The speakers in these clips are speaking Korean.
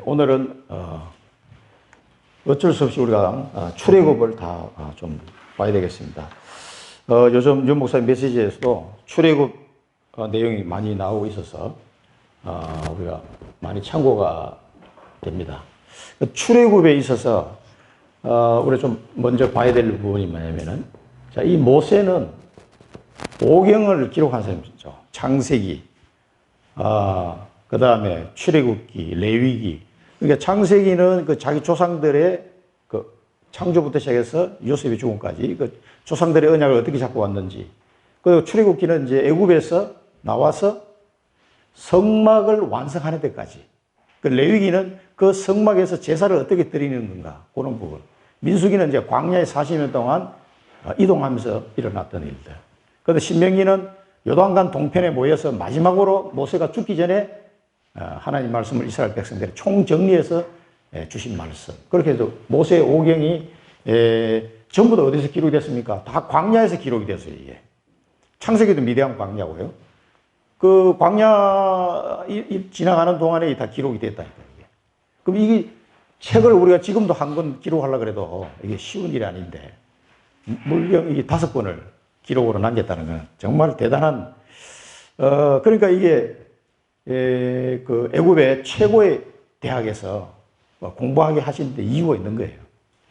오늘은 어쩔 수 없이 우리가 출애굽을 다 좀 봐야 되겠습니다. 요즘 윤 목사님 메시지에서도 출애굽 내용이 많이 나오고 있어서 우리가 많이 참고가 됩니다. 출애굽에 있어서 우리가 좀 먼저 봐야 될 부분이 뭐냐면은, 자, 이 모세는 오경을 기록한 사람이죠. 창세기, 그 다음에 출애굽기, 레위기. 그러니까 창세기는 그 자기 조상들의 그 창조부터 시작해서 요셉의 죽음까지 그 조상들의 언약을 어떻게 잡고 왔는지. 그리고 출애굽기는 이제 애굽에서 나와서 성막을 완성하는 데까지. 그 레위기는 그 성막에서 제사를 어떻게 드리는 건가, 그런 부분. 민수기는 이제 광야에 40년 동안 이동하면서 일어났던 일들. 그런데 신명기는 요단강 동편에 모여서 마지막으로 모세가 죽기 전에 하나님 말씀을 이스라엘 백성들에 총정리해서 주신 말씀. 그렇게 해서 모세의 오경이 전부 다 어디서 기록이 됐습니까? 다 광야에서 기록이 됐어요, 이게. 창세기도 미대한 광야고요. 그 광야 지나가는 동안에 다 기록이 됐다니까요, 이게. 그럼 이게 책을 우리가 지금도 한 권 기록하려고 해도 이게 쉬운 일이 아닌데, 물경 이 5권을 기록으로 남겼다는 건 정말 대단한, 그러니까 이게, 그 애굽의 최고의 대학에서 공부하게 하시는데 이유가 있는 거예요.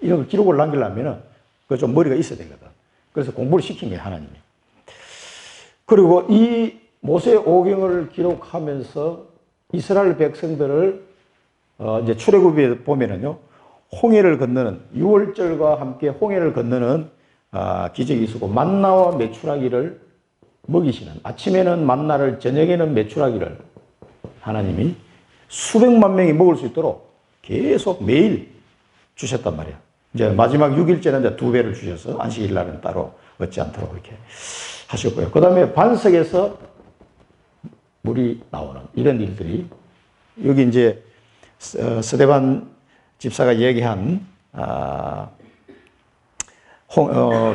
이런 걸 기록을 남기려면은 그 좀 머리가 있어야 되거든. 그래서 공부를 시킨 거예요, 하나님이. 그리고 이 모세 오경을 기록하면서 이스라엘 백성들을 이제 출애굽에 보면은요, 홍해를 건너는, 유월절과 함께 홍해를 건너는 기적이 있었고, 만나와 메추라기를 먹이시는, 아침에는 만나를 저녁에는 메추라기를 하나님이 수백만 명이 먹을 수 있도록 계속 매일 주셨단 말이야. 이제 마지막 6일째는 이제 2배를 주셔서 안식일 날은 따로 얻지 않도록 이렇게 하셨고요. 그 다음에 반석에서 물이 나오는 이런 일들이, 여기 이제 스데반 집사가 얘기한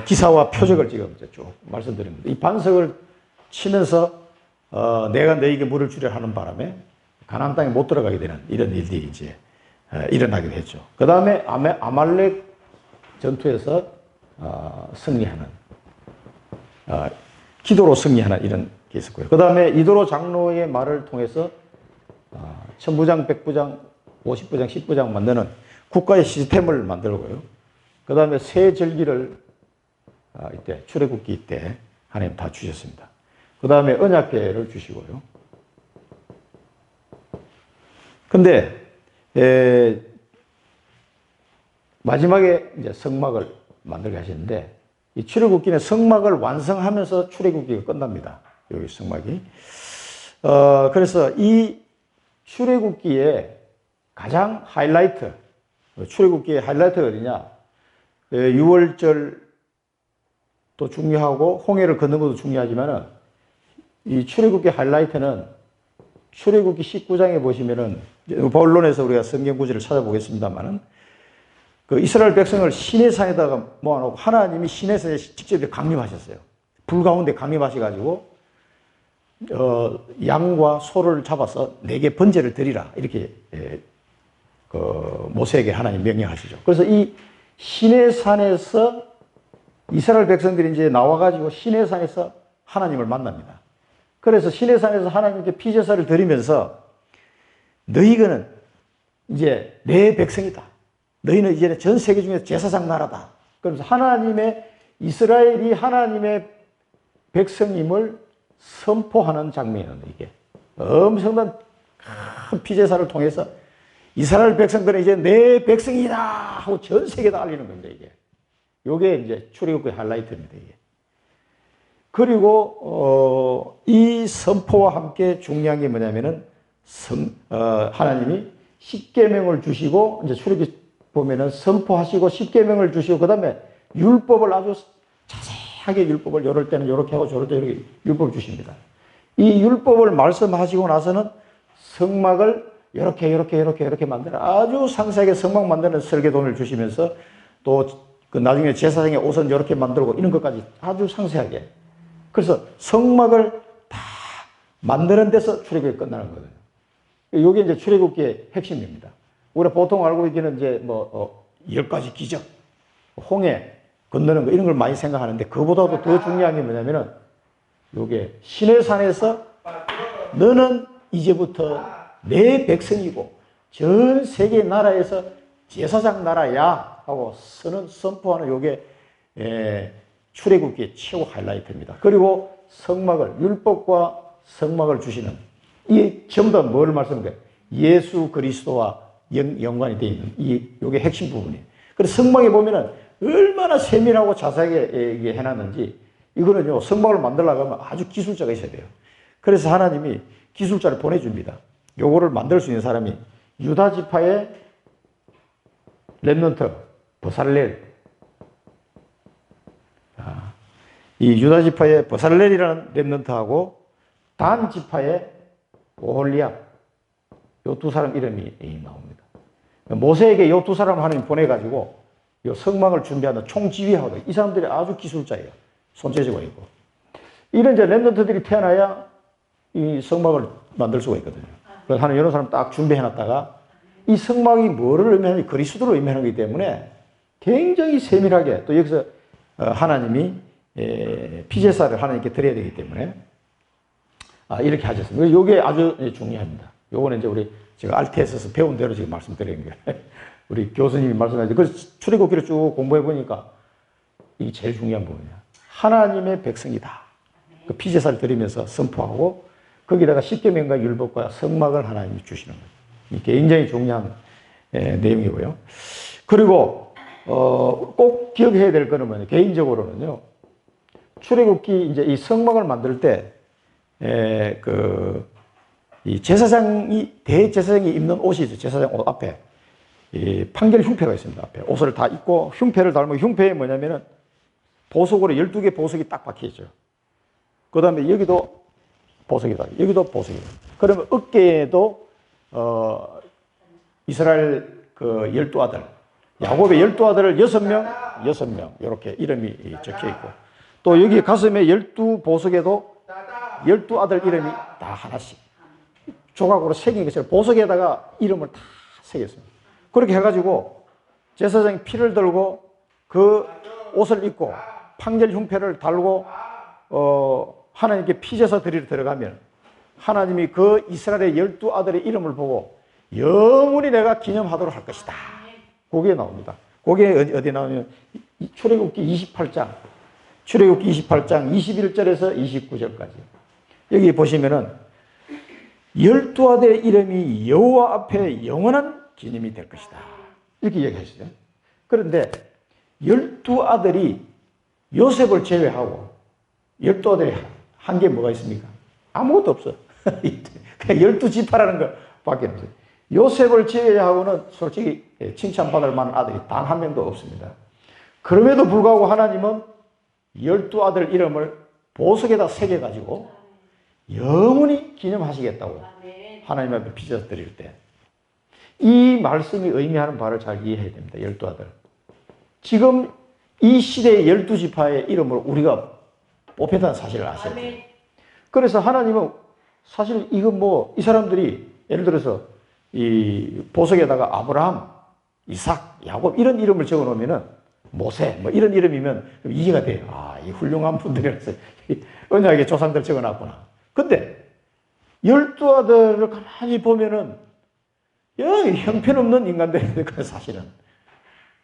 기사와 표적을 지금 쭉 말씀드립니다. 이 반석을 치면서 내가 너에게 물을 주려 하는 바람에 가나안 땅에 못 들어가게 되는 이런 일들이 이제 일어나게 됐죠. 그 다음에 아말렉 전투에서 승리하는, 기도로 승리하는 이런 게 있었고요. 그 다음에 이도로 장로의 말을 통해서 천부장, 백부장, 50부장, 10부장 만드는 국가의 시스템을 만들고요. 그 다음에 새 절기를 이때 출애굽기 때 하나님 다 주셨습니다. 그 다음에 언약궤를 주시고요. 근데 마지막에 이제 성막을 만들게 하시는데, 이 출애굽기는 성막을 완성하면서 출애굽기가 끝납니다. 여기 성막이. 그래서 이 출애굽기의 가장 하이라이트, 출애굽기의 하이라이트가 어디냐? 6월절도 중요하고 홍해를 걷는 것도 중요하지만은, 이 출애굽기 하이라이트는 출애굽기 19장에 보시면은, 본론에서 우리가 성경 구절을 찾아보겠습니다만은, 그 이스라엘 백성을 시내산에다가 모아놓고 하나님이 시내산에 직접 강림하셨어요. 불 가운데 강림하셔가지고 양과 소를 잡아서 내게 번제를 드리라, 이렇게 그 모세에게 하나님 명령하시죠. 그래서 이 시내산에서 이스라엘 백성들이 이제 나와가지고 시내산에서 하나님을 만납니다. 그래서 시내산에서 하나님께 피제사를 드리면서, 너희는 이제 내 백성이다. 너희는 이제 전 세계 중에서 제사장 나라다. 그러면서 이스라엘이 하나님의 백성임을 선포하는 장면이에요, 이게. 엄청난 큰 피제사를 통해서 이스라엘 백성들은 이제 내 백성이다 하고 전 세계에 다 알리는 겁니다, 이게. 요게 이제 출애굽의 하이라이트입니다, 이게. 그리고 이 선포와 함께 중요한 게 뭐냐면은 하나님이 십계명을 주시고, 이제 출애굽 보면은 선포하시고 십계명을 주시고, 그다음에 율법을 아주 자세하게, 율법을 이럴 때는 이렇게 하고 저럴 때 이렇게 율법을 주십니다. 이 율법을 말씀하시고 나서는 성막을 이렇게 만드는, 아주 상세하게 성막 만드는 설계도를 주시면서, 또 그 나중에 제사장의 옷은 이렇게 만들고 이런 것까지 아주 상세하게. 그래서 성막을 다 만드는 데서 출애굽이 끝나는 거거든요. 이게 이제 출애굽기의 핵심입니다. 우리가 보통 알고 있기는 이제 뭐 10가지 기적, 홍해 건너는 거 이런 걸 많이 생각하는데 그보다도 더 중요한 게 뭐냐면은 요게 시내산에서 너는 이제부터 내 백성이고 전 세계 나라에서 제사장 나라야 하고 선포하는 요게 출애굽기의 최고 하이라이트입니다. 그리고 성막을 율법과 성막을 주시는 이 전부 다 뭘 말씀드려요? 예수 그리스도와 연관이 되어 있는 요게 핵심 부분이에요. 그래서 성막에 보면은 얼마나 세밀하고 자세하게 해놨는지 이거는요 성막을 만들려고 하면 아주 기술자가 있어야 돼요. 그래서 하나님이 기술자를 보내줍니다. 요거를 만들 수 있는 사람이 유다 지파의 렘넌트 버살렐, 이 유다 지파의 버살렐이라는 렘넌트하고 단 지파의 오홀리압, 요 두 사람 이름이 나옵니다. 모세에게 요 두 사람 하나님 보내가지고 요 성막을 준비하는 총지휘하고 이 사람들이 아주 기술자예요. 손재주가 있고 이런 이제 렘넌트들이 태어나야 이 성막을 만들 수가 있거든요. 그래서 하나님 이런 사람 딱 준비해놨다가 이 성막이 뭐를 의미하는 그리스도를 의미하는 거기 때문에 굉장히 세밀하게 또 여기서 하나님이 피제사를 하나님께 드려야 되기 때문에 이렇게 하셨습니다. 이게 아주 중요합니다. 요거는 이제 제가 RTS에서 배운 대로 지금 말씀드리는 거예요. 우리 교수님이 말씀하신 그래서 출애굽기를 쭉 공부해 보니까 이게 제일 중요한 부분이야. 하나님의 백성이다. 그 피제사를 드리면서 선포하고 거기다가 십계명과 율법과 성막을 하나님이 주시는 거예요. 이게 굉장히 중요한 내용이고요. 그리고 꼭 기억해야 될 거는 뭐냐? 개인적으로는요. 출애굽기 이제 이 성막을 만들 때 이 대제사장이 입는 옷이 있어요. 제사장 옷 앞에 이 판결 흉패가 있습니다. 앞에 옷을 다 입고 흉패를 달면 흉패에 뭐냐면은 보석으로 12개 보석이 딱 박혀 있죠. 그 다음에 여기도 보석이다. 여기도 보석이다. 그러면 어깨에도 이스라엘 그 12아들, 야곱의 12아들을 6명, 이렇게 이름이 적혀 있고, 또 여기 가슴에 12보석에도 12아들 이름이 다 하나씩 조각으로 새긴 것을 보석에다가 이름을 다 새겼습니다. 그렇게 해가지고 제사장이 피를 들고 그 옷을 입고 판결 흉패를 달고 하나님께 피제사 드리러 들어가면 하나님이 그 이스라엘의 12아들의 이름을 보고 영원히 내가 기념하도록 할 것이다. 그게 나옵니다. 그게 어디 나오냐면 출애굽기 28장 21절에서 29절까지 여기 보시면은 12아들의 이름이 여호와 앞에 영원한 기념이 될 것이다. 이렇게 얘기하시죠. 그런데 12아들이 요셉을 제외하고 12아들이 한 게 뭐가 있습니까? 아무것도 없어. 그냥 12지파라는 거 밖에 없어요. 요셉을 제외하고는 솔직히 칭찬받을 만한 아들이 단 한 명도 없습니다. 그럼에도 불구하고 하나님은 12아들 이름을 보석에다 새겨가지고 영원히 기념하시겠다고 하나님 앞에 빚어 드릴 때 이 말씀이 의미하는 바를 잘 이해해야 됩니다. 12아들. 지금 이 시대의 12지파의 이름을 우리가 뽑혔다는 사실을 아셔야 돼요. 그래서 하나님은 사실 이거 이 사람들이 예를 들어서 이 보석에다가 아브라함, 이삭, 야곱 이런 이름을 적어 놓으면은 모세 이런 이름이면 이해가 돼요. 이 훌륭한 분들이라서 언약의 조상들 적어 놨구나. 근데 12아들을 가만히 보면은 형편없는 인간들인데 사실은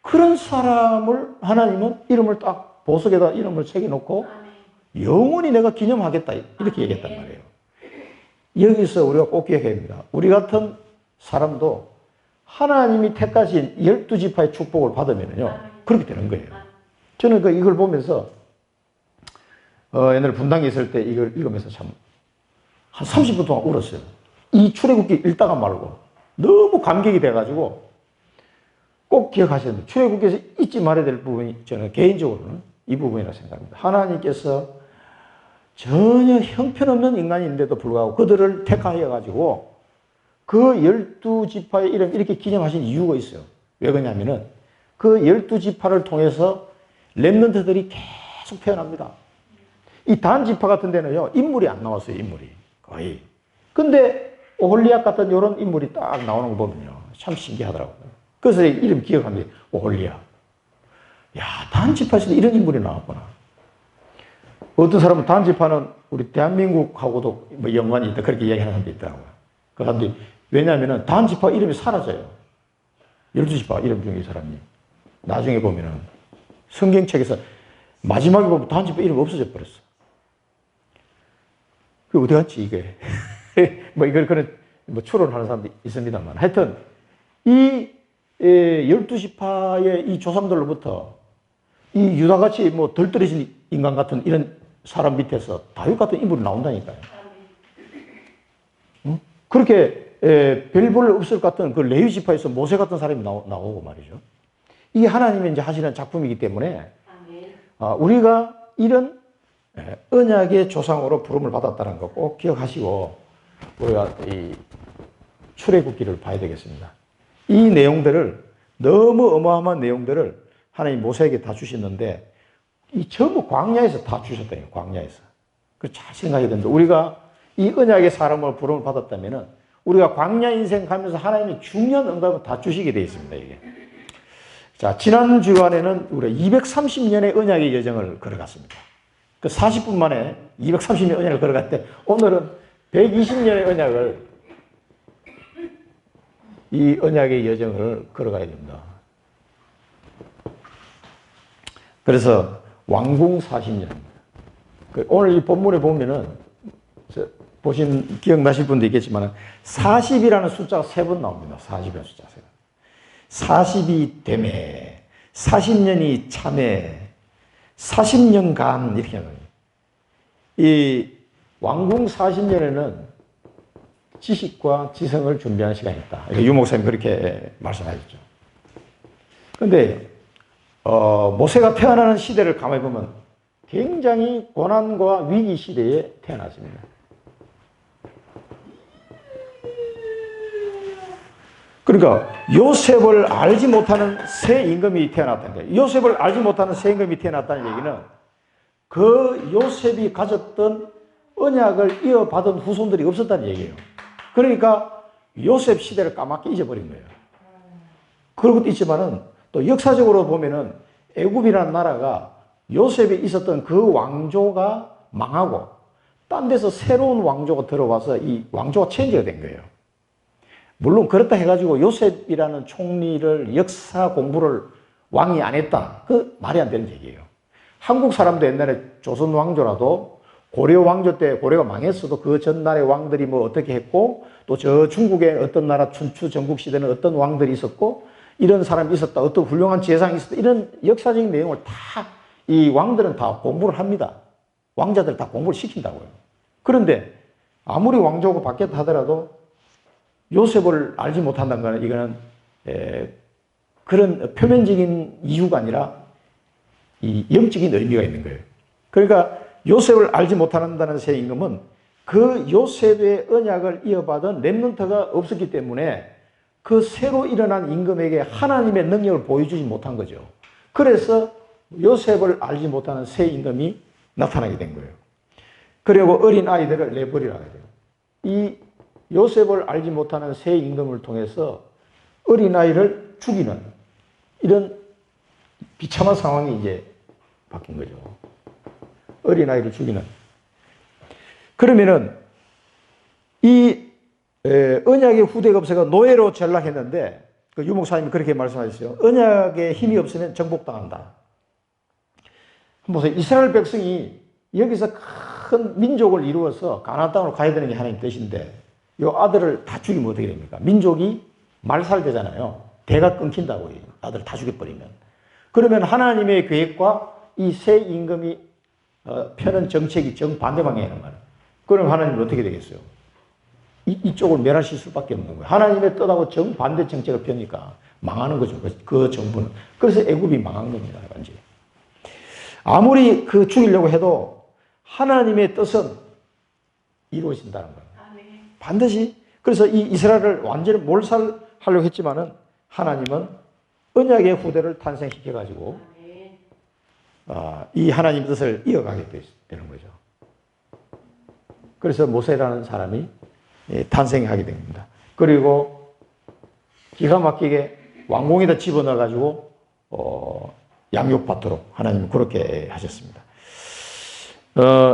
그런 사람을 하나님은 이름을 딱 보석에다 이름을 새겨놓고 영원히 내가 기념하겠다 이렇게 얘기했단 말이에요. 여기서 우리가 꼭 기억해야 됩니다. 우리 같은 사람도 하나님이 택하신 12지파의 축복을 받으면요 그렇게 되는 거예요. 저는 이걸 보면서 옛날에 분당에 있을 때 이걸 읽으면서 참 한 30분 동안 울었어요. 이 출애굽기 읽다가 말고 너무 감격이 돼가지고 꼭 기억하셔야 됩니다. 출애굽기에서 잊지 말아야 될 부분이 저는 개인적으로는 이 부분이라고 생각합니다. 하나님께서 전혀 형편없는 인간인데도 불구하고 그들을 택하여가지고 그 12지파의 이름 이렇게 기념하신 이유가 있어요. 왜 그러냐면은 그 12지파를 통해서 렘넌트들이 계속 태어납니다. 이 단 지파 같은 데는요 인물이 안 나왔어요. 인물이 거의. 근데 오홀리압 같은 이런 인물이 딱 나오는 거 보면요 참 신기하더라고요. 그래서 이름 기억합니다. 올리야. 야, 단지파에서도 이런 인물이 나왔구나. 어떤 사람은 단지파는 우리 대한민국하고도 뭐 연관이 있다. 그렇게 이야기하는 사람도 있더라고요. 그 사람들이, 왜냐하면 단지파 이름이 사라져요. 12지파 이름 중에 이 사람이. 나중에 보면은 성경책에서 마지막에 보면 단지파 이름 없어져 버렸어. 그 어디 갔지, 이게. 뭐 이걸 그런, 뭐 추론하는 사람도 있습니다만. 하여튼, 이 12지파의 이 조상들로부터 이 유다같이 뭐 덜 떨어진 인간 같은 이런 사람 밑에서 다윗 같은 인물이 나온다니까요. 응? 그렇게 별 볼 없을 것 같은 그 레위 지파에서 모세 같은 사람이 나오고 말이죠. 이게 하나님이 이제 하시는 작품이기 때문에 우리가 이런 언약의 조상으로 부름을 받았다는 거 꼭 기억하시고 우리가 이 출애굽기를 봐야 되겠습니다. 이 내용들을 너무 어마어마한 내용들을 하나님 모세에게 다 주셨는데 이 전부 광야에서 다 주셨다요. 광야에서. 그 잘 생각해야 됩니다. 우리가 이 언약의 사람으로 부름을 받았다면은 우리가 광야 인생 가면서 하나님의 중요한 응답을 다 주시게 되어 있습니다. 이게. 자, 지난 주간에는 우리가 230년의 언약의 여정을 걸어갔습니다. 그 40분 만에 230년 언약을 걸어갔는데 오늘은 120년의 언약을 이 언약의 여정을 걸어가야 됩니다. 그래서 왕궁 40년. 오늘 이 본문에 보면은 기억나실 분도 있겠지만 40이라는 숫자가 3번 나옵니다. 40이라는 숫자가 3번. 40이 되매, 40년이 참매, 40년간 이렇게 하는 거예요. 이 왕궁 40년에는 지식과 지성을 준비하는 시간이 있다. 유 목사님 그렇게 말씀하셨죠. 그런데 모세가 태어나는 시대를 가만히 보면 굉장히 고난과 위기 시대에 태어났습니다. 그러니까 요셉을 알지 못하는 새 임금이 태어났다는 거예요. 요셉을 알지 못하는 새 임금이 태어났다는 얘기는 그 요셉이 가졌던 언약을 이어받은 후손들이 없었다는 얘기예요. 그러니까 요셉 시대를 까맣게 잊어버린 거예요. 그런 것도 있지만은 또 역사적으로 보면은 애굽이라는 나라가 요셉이 있었던 그 왕조가 망하고 딴 데서 새로운 왕조가 들어와서 이 왕조가 체인지가 된 거예요. 물론 그렇다 해가지고 요셉이라는 총리를 역사 공부를 왕이 안 했다. 그 말이 안 되는 얘기예요. 한국 사람도 옛날에 조선 왕조라도 고려 왕조 때 고려가 망했어도 그 전날의 왕들이 뭐 어떻게 했고 또 저 중국의 어떤 나라 춘추 전국 시대는 어떤 왕들이 있었고 이런 사람이 있었다. 어떤 훌륭한 재상이 있었다. 이런 역사적인 내용을 다 이 왕들은 다 공부를 합니다. 왕자들 다 공부를 시킨다고요. 그런데 아무리 왕조가 바뀌었다 하더라도 요셉을 알지 못한다는 거는 이거는 그런 표면적인 이유가 아니라 이 영적인 의미가 있는 거예요. 그러니까 요셉을 알지 못한다는 새 임금은 그 요셉의 언약을 이어받은 렘넌트가 없었기 때문에 그 새로 일어난 임금에게 하나님의 능력을 보여주지 못한 거죠. 그래서 요셉을 알지 못하는 새 임금이 나타나게 된 거예요. 그리고 어린 아이들을 내버리라고 해요. 이 요셉을 알지 못하는 새 임금을 통해서 어린아이를 죽이는 이런 비참한 상황이 이제 바뀐 거죠. 어린아이를 죽이는. 그러면은 이 언약의 후대가 없어가 노예로 전락했는데 그 유목사님이 그렇게 말씀하셨어요. 언약에 힘이 없으면 정복당한다. 보세요. 이스라엘 백성이 여기서 큰 민족을 이루어서 가나안 땅으로 가야 되는 게 하나님 뜻인데 이 아들을 다 죽이면 어떻게 됩니까? 민족이 말살되잖아요. 대가 끊긴다고 해요. 아들을 다 죽여버리면. 그러면 하나님의 계획과 이 새 임금이 펴는 정책이 정반대 방향이란 말이에요. 그럼 하나님은 어떻게 되겠어요? 이쪽을 멸하실 수밖에 없는 거예요. 하나님의 뜻하고 정반대 정책을 펴니까 망하는 거죠. 그 정부는. 그래서 애굽이 망한 겁니다. 완전히. 아무리 그 죽이려고 해도 하나님의 뜻은 이루어진다는 거예요. 반드시. 그래서 이 이스라엘을 완전히 몰살하려고 했지만은 하나님은 언약의 후대를 탄생시켜가지고 이 하나님의 뜻을 이어가게 되는 거죠. 그래서 모세라는 사람이 탄생하게 됩니다. 그리고 기가 막히게 왕궁에다 집어넣어가지고 양육받도록 하나님은 그렇게 하셨습니다.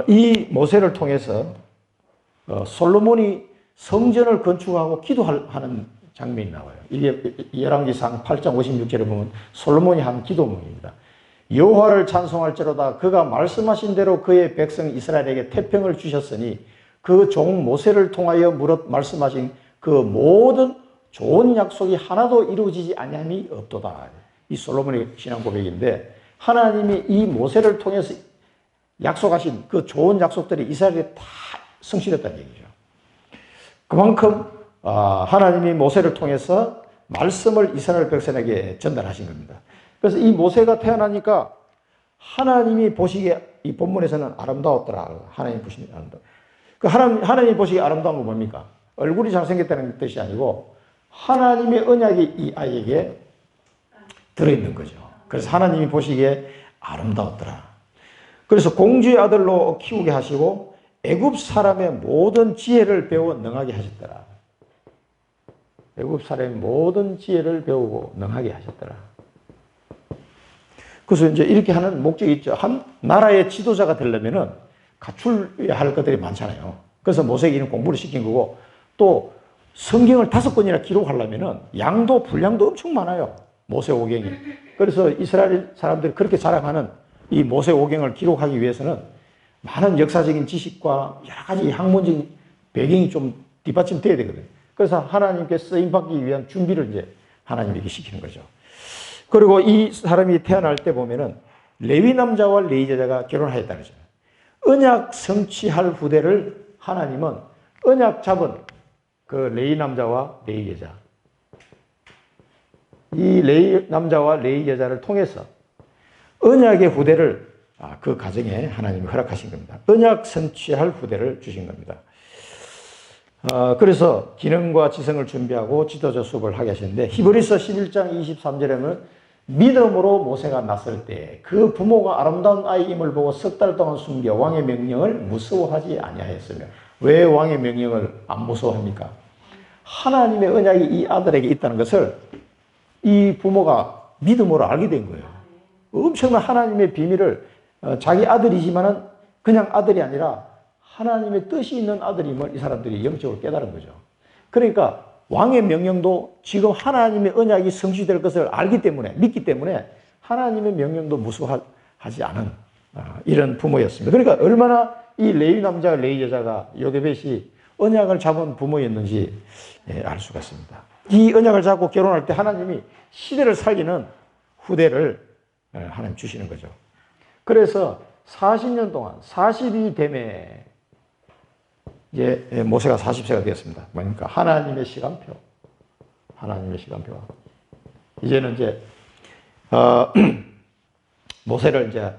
이 모세를 통해서 솔로몬이 성전을 건축하고 기도하는 장면이 나와요. 이게 열왕기상 8장 56절에 보면 솔로몬이 한 기도문입니다. 여호와를 찬송할지로다 그가 말씀하신 대로 그의 백성 이스라엘에게 태평을 주셨으니 그 종 모세를 통하여 말씀하신 그 모든 좋은 약속이 하나도 이루어지지 아니함이 없도다. 이 솔로몬의 신앙 고백인데 하나님이 이 모세를 통해서 약속하신 그 좋은 약속들이 이스라엘에 다 성취됐다는 얘기죠. 그만큼 하나님이 모세를 통해서 말씀을 이스라엘 백성에게 전달하신 겁니다. 그래서 이 모세가 태어나니까 하나님이 보시기에 이 본문에서는 아름다웠더라. 하나님 보시기에 아름다워. 하나님이 보시기에 아름다운 건 뭡니까? 얼굴이 잘생겼다는 뜻이 아니고 하나님의 언약이 이 아이에게 들어있는 거죠. 그래서 하나님이 보시기에 아름다웠더라. 그래서 공주의 아들로 키우게 하시고 애굽 사람의 모든 지혜를 배워 능하게 하셨더라. 애굽 사람의 모든 지혜를 배우고 능하게 하셨더라. 그래서 이제 이렇게 하는 목적이 있죠. 한 나라의 지도자가 되려면은 갖춰야 할 것들이 많잖아요. 그래서 모세에게 이런 공부를 시킨 거고 또 성경을 5권이나 기록하려면은 양도 분량도 엄청 많아요. 모세 오경이. 그래서 이스라엘 사람들이 그렇게 자랑하는 이 모세 오경을 기록하기 위해서는 많은 역사적인 지식과 여러 가지 학문적인 배경이 좀 뒷받침돼야 되거든요. 그래서 하나님께 쓰임받기 위한 준비를 이제 하나님에게 시키는 거죠. 그리고 이 사람이 태어날 때 보면은 레위 남자와 레위 여자가 결혼하였다 그러죠. 언약 성취할 후대를 하나님은 언약 잡은 그 레위 남자와 레위 여자, 이 레위 남자와 레위 여자를 통해서 언약의 후대를 그 가정에 하나님이 허락하신 겁니다. 언약 성취할 후대를 주신 겁니다. 그래서 기능과 지성을 준비하고 지도자 수업을 하게 하셨는데 히브리서 11장 23절에 보면 믿음으로 모세가 났을 때 그 부모가 아름다운 아이임을 보고 석 달 동안 숨겨 왕의 명령을 무서워하지 아니하였으며 왜 왕의 명령을 안 무서워합니까? 하나님의 언약이 이 아들에게 있다는 것을 이 부모가 믿음으로 알게 된 거예요. 엄청난 하나님의 비밀을 자기 아들이지만은 그냥 아들이 아니라 하나님의 뜻이 있는 아들임을 이 사람들이 영적으로 깨달은 거죠. 그러니까 왕의 명령도 지금 하나님의 언약이 성취될 것을 알기 때문에, 믿기 때문에 하나님의 명령도 무서워하지 않은 이런 부모였습니다. 그러니까 얼마나 이 레위 남자와 레위 여자가 요게벳이 언약을 잡은 부모였는지 알 수가 있습니다. 이 언약을 잡고 결혼할 때 하나님이 시대를 살리는 후대를 하나님 주시는 거죠. 그래서 40년 동안 40이 되매 이제 모세가 40세가 되었습니다. 뭐니까 하나님의 시간표. 하나님의 시간표가. 이제는 이제 모세를 이제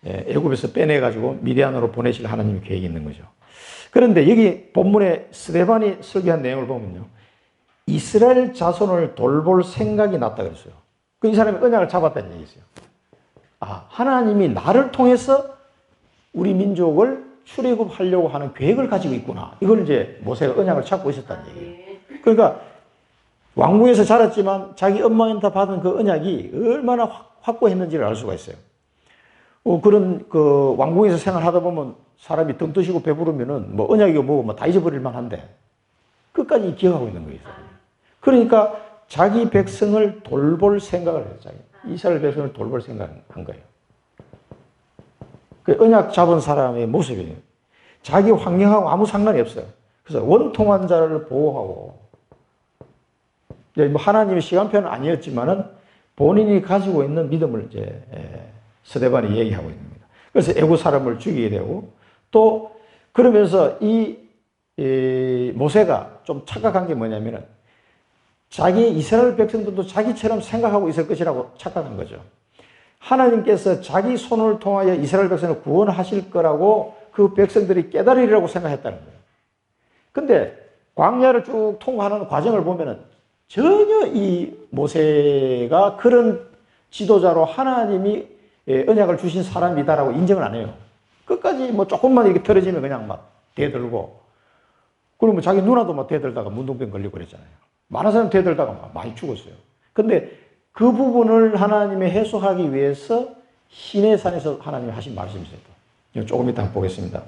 애굽에서 빼내가지고 미디안으로 보내실 하나님의 계획이 있는 거죠. 그런데 여기 본문에 스데반이 설교한 내용을 보면요. 이스라엘 자손을 돌볼 생각이 났다 그랬어요. 이 사람이 언약을 잡았다는 얘기였어요. 하나님이 나를 통해서 우리 민족을 출애굽하려고 하는 계획을 가지고 있구나. 이걸 이제 모세가 언약을 찾고 있었다는 얘기예요. 그러니까 왕궁에서 자랐지만 자기 엄마한테 받은 그 언약이 얼마나 확고했는지를 알 수가 있어요. 그런 그 왕궁에서 생활하다 보면 사람이 등 뜨시고 배부르면은 뭐 언약이 뭐고 다 잊어버릴 만한데 끝까지 기억하고 있는 거예요. 그러니까 자기 백성을 돌볼 생각을 했어요. 이스라엘 백성을 돌볼 생각을 한 거예요. 그 언약 잡은 사람의 모습이에요. 자기 환경하고 아무 상관이 없어요. 그래서 원통한 자를 보호하고, 뭐 하나님의 시간표는 아니었지만은 본인이 가지고 있는 믿음을 이제 스데반이 얘기하고 있는 겁니다. 그래서 애국 사람을 죽이게 되고, 또 그러면서 이 모세가 좀 착각한 게 뭐냐면은 자기 이스라엘 백성들도 자기처럼 생각하고 있을 것이라고 착각한 거죠. 하나님께서 자기 손을 통하여 이스라엘 백성을 구원하실 거라고 그 백성들이 깨달으리라고 생각했다는 거예요. 근데 광야를 쭉 통과하는 과정을 보면은 전혀 이 모세가 그런 지도자로 하나님이 언약을 주신 사람이다라고 인정을 안 해요. 끝까지 뭐 조금만 이렇게 틀어지면 그냥 막 대들고, 그러면 자기 누나도 막 대들다가 문둥병 걸리고 그랬잖아요. 많은 사람이 대들다가 많이 죽었어요. 근데 그 부분을 하나님이 해소하기 위해서 시내산에서 하나님이 하신 말씀이 있어요. 조금 이따 보겠습니다.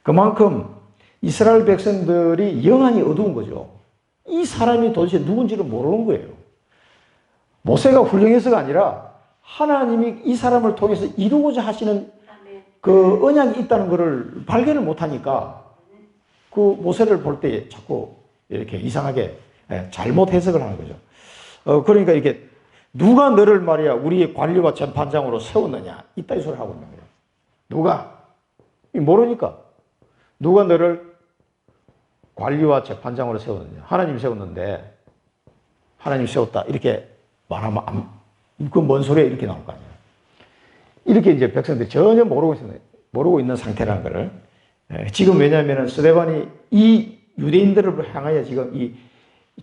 그만큼 이스라엘 백성들이 영안이 어두운 거죠. 이 사람이 도대체 누군지를 모르는 거예요. 모세가 훌륭해서가 아니라 하나님이 이 사람을 통해서 이루고자 하시는 그 언약이 있다는 것을 발견을 못하니까 그 모세를 볼 때 자꾸 이렇게 이상하게 잘못 해석을 하는 거죠. 그러니까 이렇게 누가 너를 말이야 우리의 관리와 재판장으로 세웠느냐 이따위 소리를 하고 있는 거예요. 누가? 모르니까. 누가 너를 관리와 재판장으로 세웠느냐. 하나님이 세웠는데 하나님이 세웠다 이렇게 말하면 그 뭔 소리야 이렇게 나올 거 아니에요. 이렇게 이제 백성들이 전혀 모르고 있는 상태라는 거를 지금 왜냐하면 스데반이 이 유대인들을 향하여 지금 이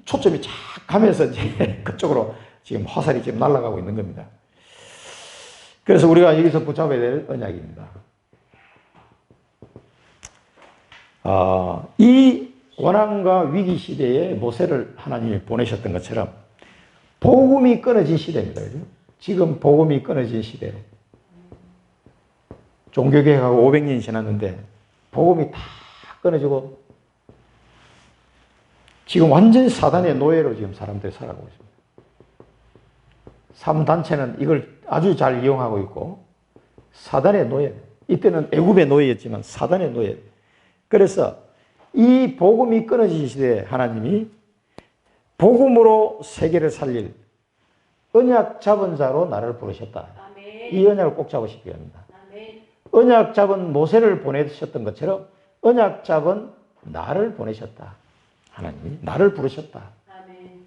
초점이 쫙 가면서 이제 그쪽으로 지금 화살이 지금 날아가고 있는 겁니다. 그래서 우리가 여기서 붙잡아야 될 언약입니다. 이 고난과 위기 시대에 모세를 하나님이 보내셨던 것처럼 복음이 끊어진 시대입니다. 그죠? 지금 복음이 끊어진 시대. 종교개혁하고 500년이 지났는데 복음이 다 끊어지고 지금 완전히 사단의 노예로 지금 사람들이 살아가고 있습니다. 3단체는 이걸 아주 잘 이용하고 있고 사단의 노예. 이때는 애굽의 노예였지만 사단의 노예. 그래서 이 복음이 끊어진 시대에 하나님이 복음으로 세계를 살릴 언약 잡은 자로 나를 부르셨다. 아멘. 이 언약을 꼭 잡으시기 바랍니다. 아멘. 언약 잡은 모세를 보내셨던 것처럼 언약 잡은 나를 보내셨다. 하나님이 나를 부르셨다. 아멘.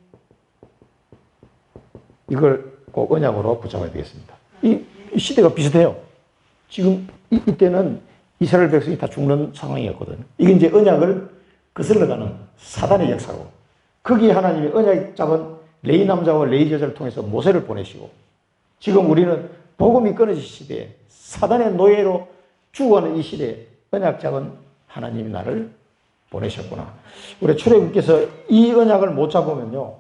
이걸 꼭 언약으로 붙잡아야 되겠습니다. 이 시대가 비슷해요. 지금 이때는 이스라엘 백성이 다 죽는 상황이었거든요. 이게 이제 언약을 거슬러가는 사단의 역사고 거기에 하나님이 언약 잡은 레위 남자와 레위 여자를 통해서 모세를 보내시고 지금 우리는 복음이 끊어진 시대에 사단의 노예로 죽어가는 이 시대에 언약 잡은 하나님이 나를 보내셨구나. 우리 출애굽께서 이 언약을 못 잡으면요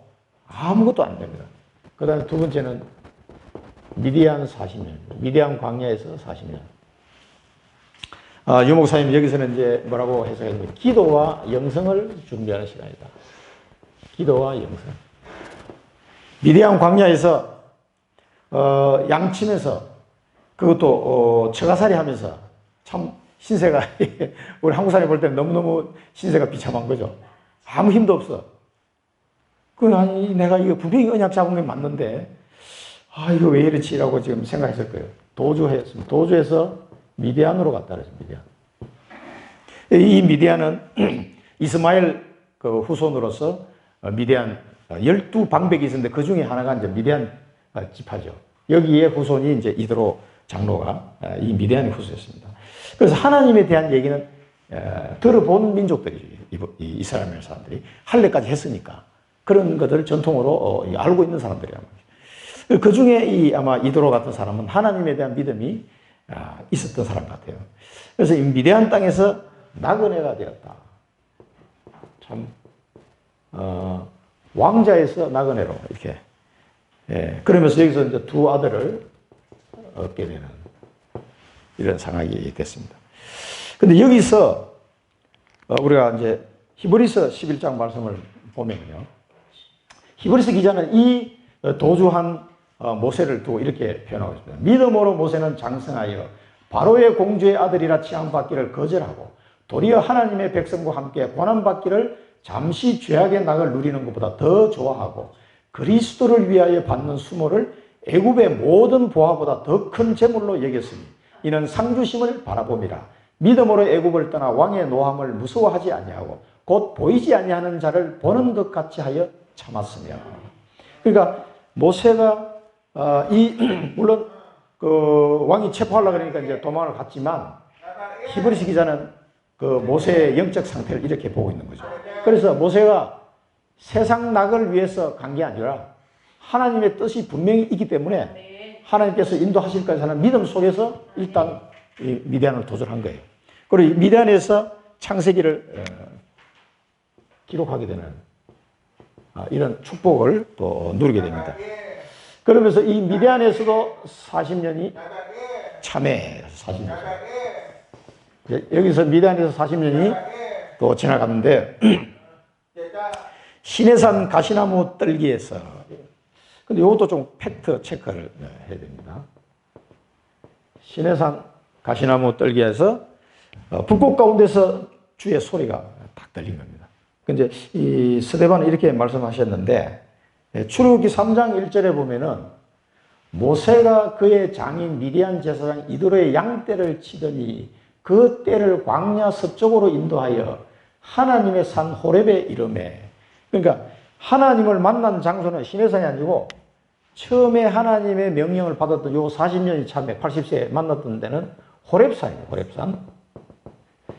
아무것도 안 됩니다. 그 다음에 두 번째는 미디안 40년, 미디안 광야에서 40년. 유 목사님 여기서는 이제 뭐라고 해석했냐면 기도와 영성을 준비하는 시간이다. 기도와 영성. 미디안 광야에서 양치면서 그것도 처가살이 하면서 참 신세가 우리 한국 사람이 볼 때는 너무너무 신세가 비참한 거죠. 아무 힘도 없어. 아니 내가 이거 분명히 언약 잡은 게 맞는데 이거 왜 이렇지라고 지금 생각했을 거예요. 도주했습니다. 도주해서 미디안으로 갔다 그랬어요. 미디안. 이 미디안은 이스마엘 그 후손으로서 미디안 12방백이 있었는데 그 중에 하나가 이제 미디안 지파죠. 여기에 후손이 이제 이드로 장로가 이 미디안의 후손이었습니다. 그래서 하나님에 대한 얘기는 들어본 민족들이죠. 이스라엘 사람들이 할례까지 했으니까 그런 것들을 전통으로 알고 있는 사람들이란 말이죠. 그 중에 아마 이드로 같은 사람은 하나님에 대한 믿음이 있었던 사람 같아요. 그래서 이 미디안 땅에서 나그네가 되었다. 참 왕자에서 나그네로 이렇게 그러면서 여기서 이제 두 아들을 얻게 되는 이런 상황이 됐습니다. 근데 여기서 우리가 이제 히브리서 11장 말씀을 보면요. 히브리서 기자는 이 도주한 모세를 두고 이렇게 표현하고 있습니다. 믿음으로 모세는 장성하여 바로의 공주의 아들이라 취함받기를 거절하고 도리어 하나님의 백성과 함께 고난받기를 잠시 죄악의 낙을 누리는 것보다 더 좋아하고 그리스도를 위하여 받는 수모를 애굽의 모든 보화보다 더 큰 재물로 여겼으니 이는 상주심을 바라봄이라. 믿음으로 애굽을 떠나 왕의 노함을 무서워하지 아니하고 곧 보이지 아니하는 자를 보는 것 같이 하여 참았으며. 그러니까 모세가 물론 그 왕이 체포하려고 그러니까 이제 도망을 갔지만 히브리서 기자는 그 모세의 영적 상태를 이렇게 보고 있는 거죠. 그래서 모세가 세상 낙을 위해서 간 게 아니라 하나님의 뜻이 분명히 있기 때문에 하나님께서 인도하실 것을 하는 믿음 속에서 일단 이 미디안을 도전한 거예요. 그리고 미디안에서 창세기를 기록하게 되는 이런 축복을 또 누리게 됩니다. 그러면서 이 미디안에서도 40년이 참회 40년. 여기서 미디안에서 40년이 또 지나갔는데 시내산 가시나무 뜰기에서, 근데 이것도 좀 팩트 체크를 해야 됩니다. 시내산 가시나무 뜰기에서 불꽃 가운데서 주의 소리가 딱 들린 겁니다. 근데 이 스데반은 이렇게 말씀하셨는데, 출애굽기 3장 1절에 보면은 모세가 그의 장인 미디안 제사장 이도로의 양떼를 치더니 그 떼를 광야 서쪽으로 인도하여 하나님의 산 호렙에 이르매. 그러니까 하나님을 만난 장소는 시내산이 아니고 처음에 하나님의 명령을 받았던 요 40년이 참에 80세에 만났던 데는 호렙산이에요. 호렙산.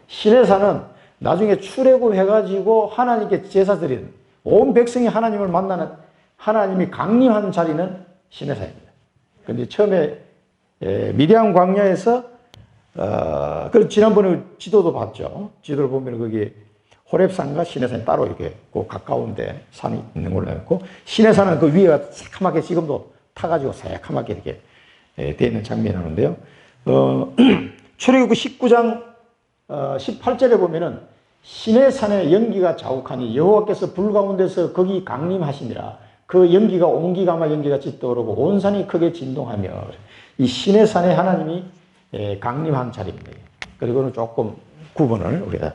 시내산은 나중에 출애굽해가지고 하나님께 제사 드리는, 온 백성이 하나님을 만나는, 하나님이 강림한 자리는 시내산입니다. 근데 처음에 미디안 광야에서 그 지난번에 지도도 봤죠. 지도를 보면 거기 호렙산과 시내산이 따로 이렇게 그 가까운데 산이 있는 걸로 알고, 시내산은 그 위에가 새카맣게 지금도 타가지고 새카맣게 이렇게 되어 있는 장면이 나오는데요. 출애굽기 19장 18절에 보면은 시내산의 연기가 자욱하니 여호와께서 불 가운데서 거기 강림하시니라. 그 연기가 온기가마 연기같이 떠오르고 온 산이 크게 진동하며, 이 시내산에 하나님이 강림한 자리입니다. 그리고는 조금 구분을 우리가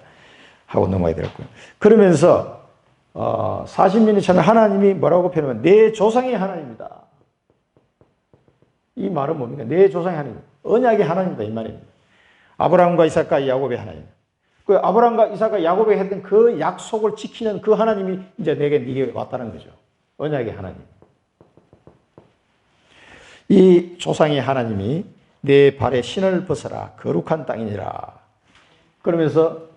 하고 넘어야 되겠고요. 그러면서 40년이 차면 하나님이 뭐라고 표현하면 내 조상의 하나님이다. 이 말은 뭡니까? 내 조상의 하나님, 언약의 하나님이다 이 말입니다. 아브라함과 이삭과 야곱의 하나님. 그 아브라함과 이삭과 야곱에 했던 그 약속을 지키는 그 하나님이 이제 네게 왔다는 거죠. 언약의 하나님. 이 조상의 하나님이 내 발에 신을 벗어라 거룩한 땅이니라. 그러면서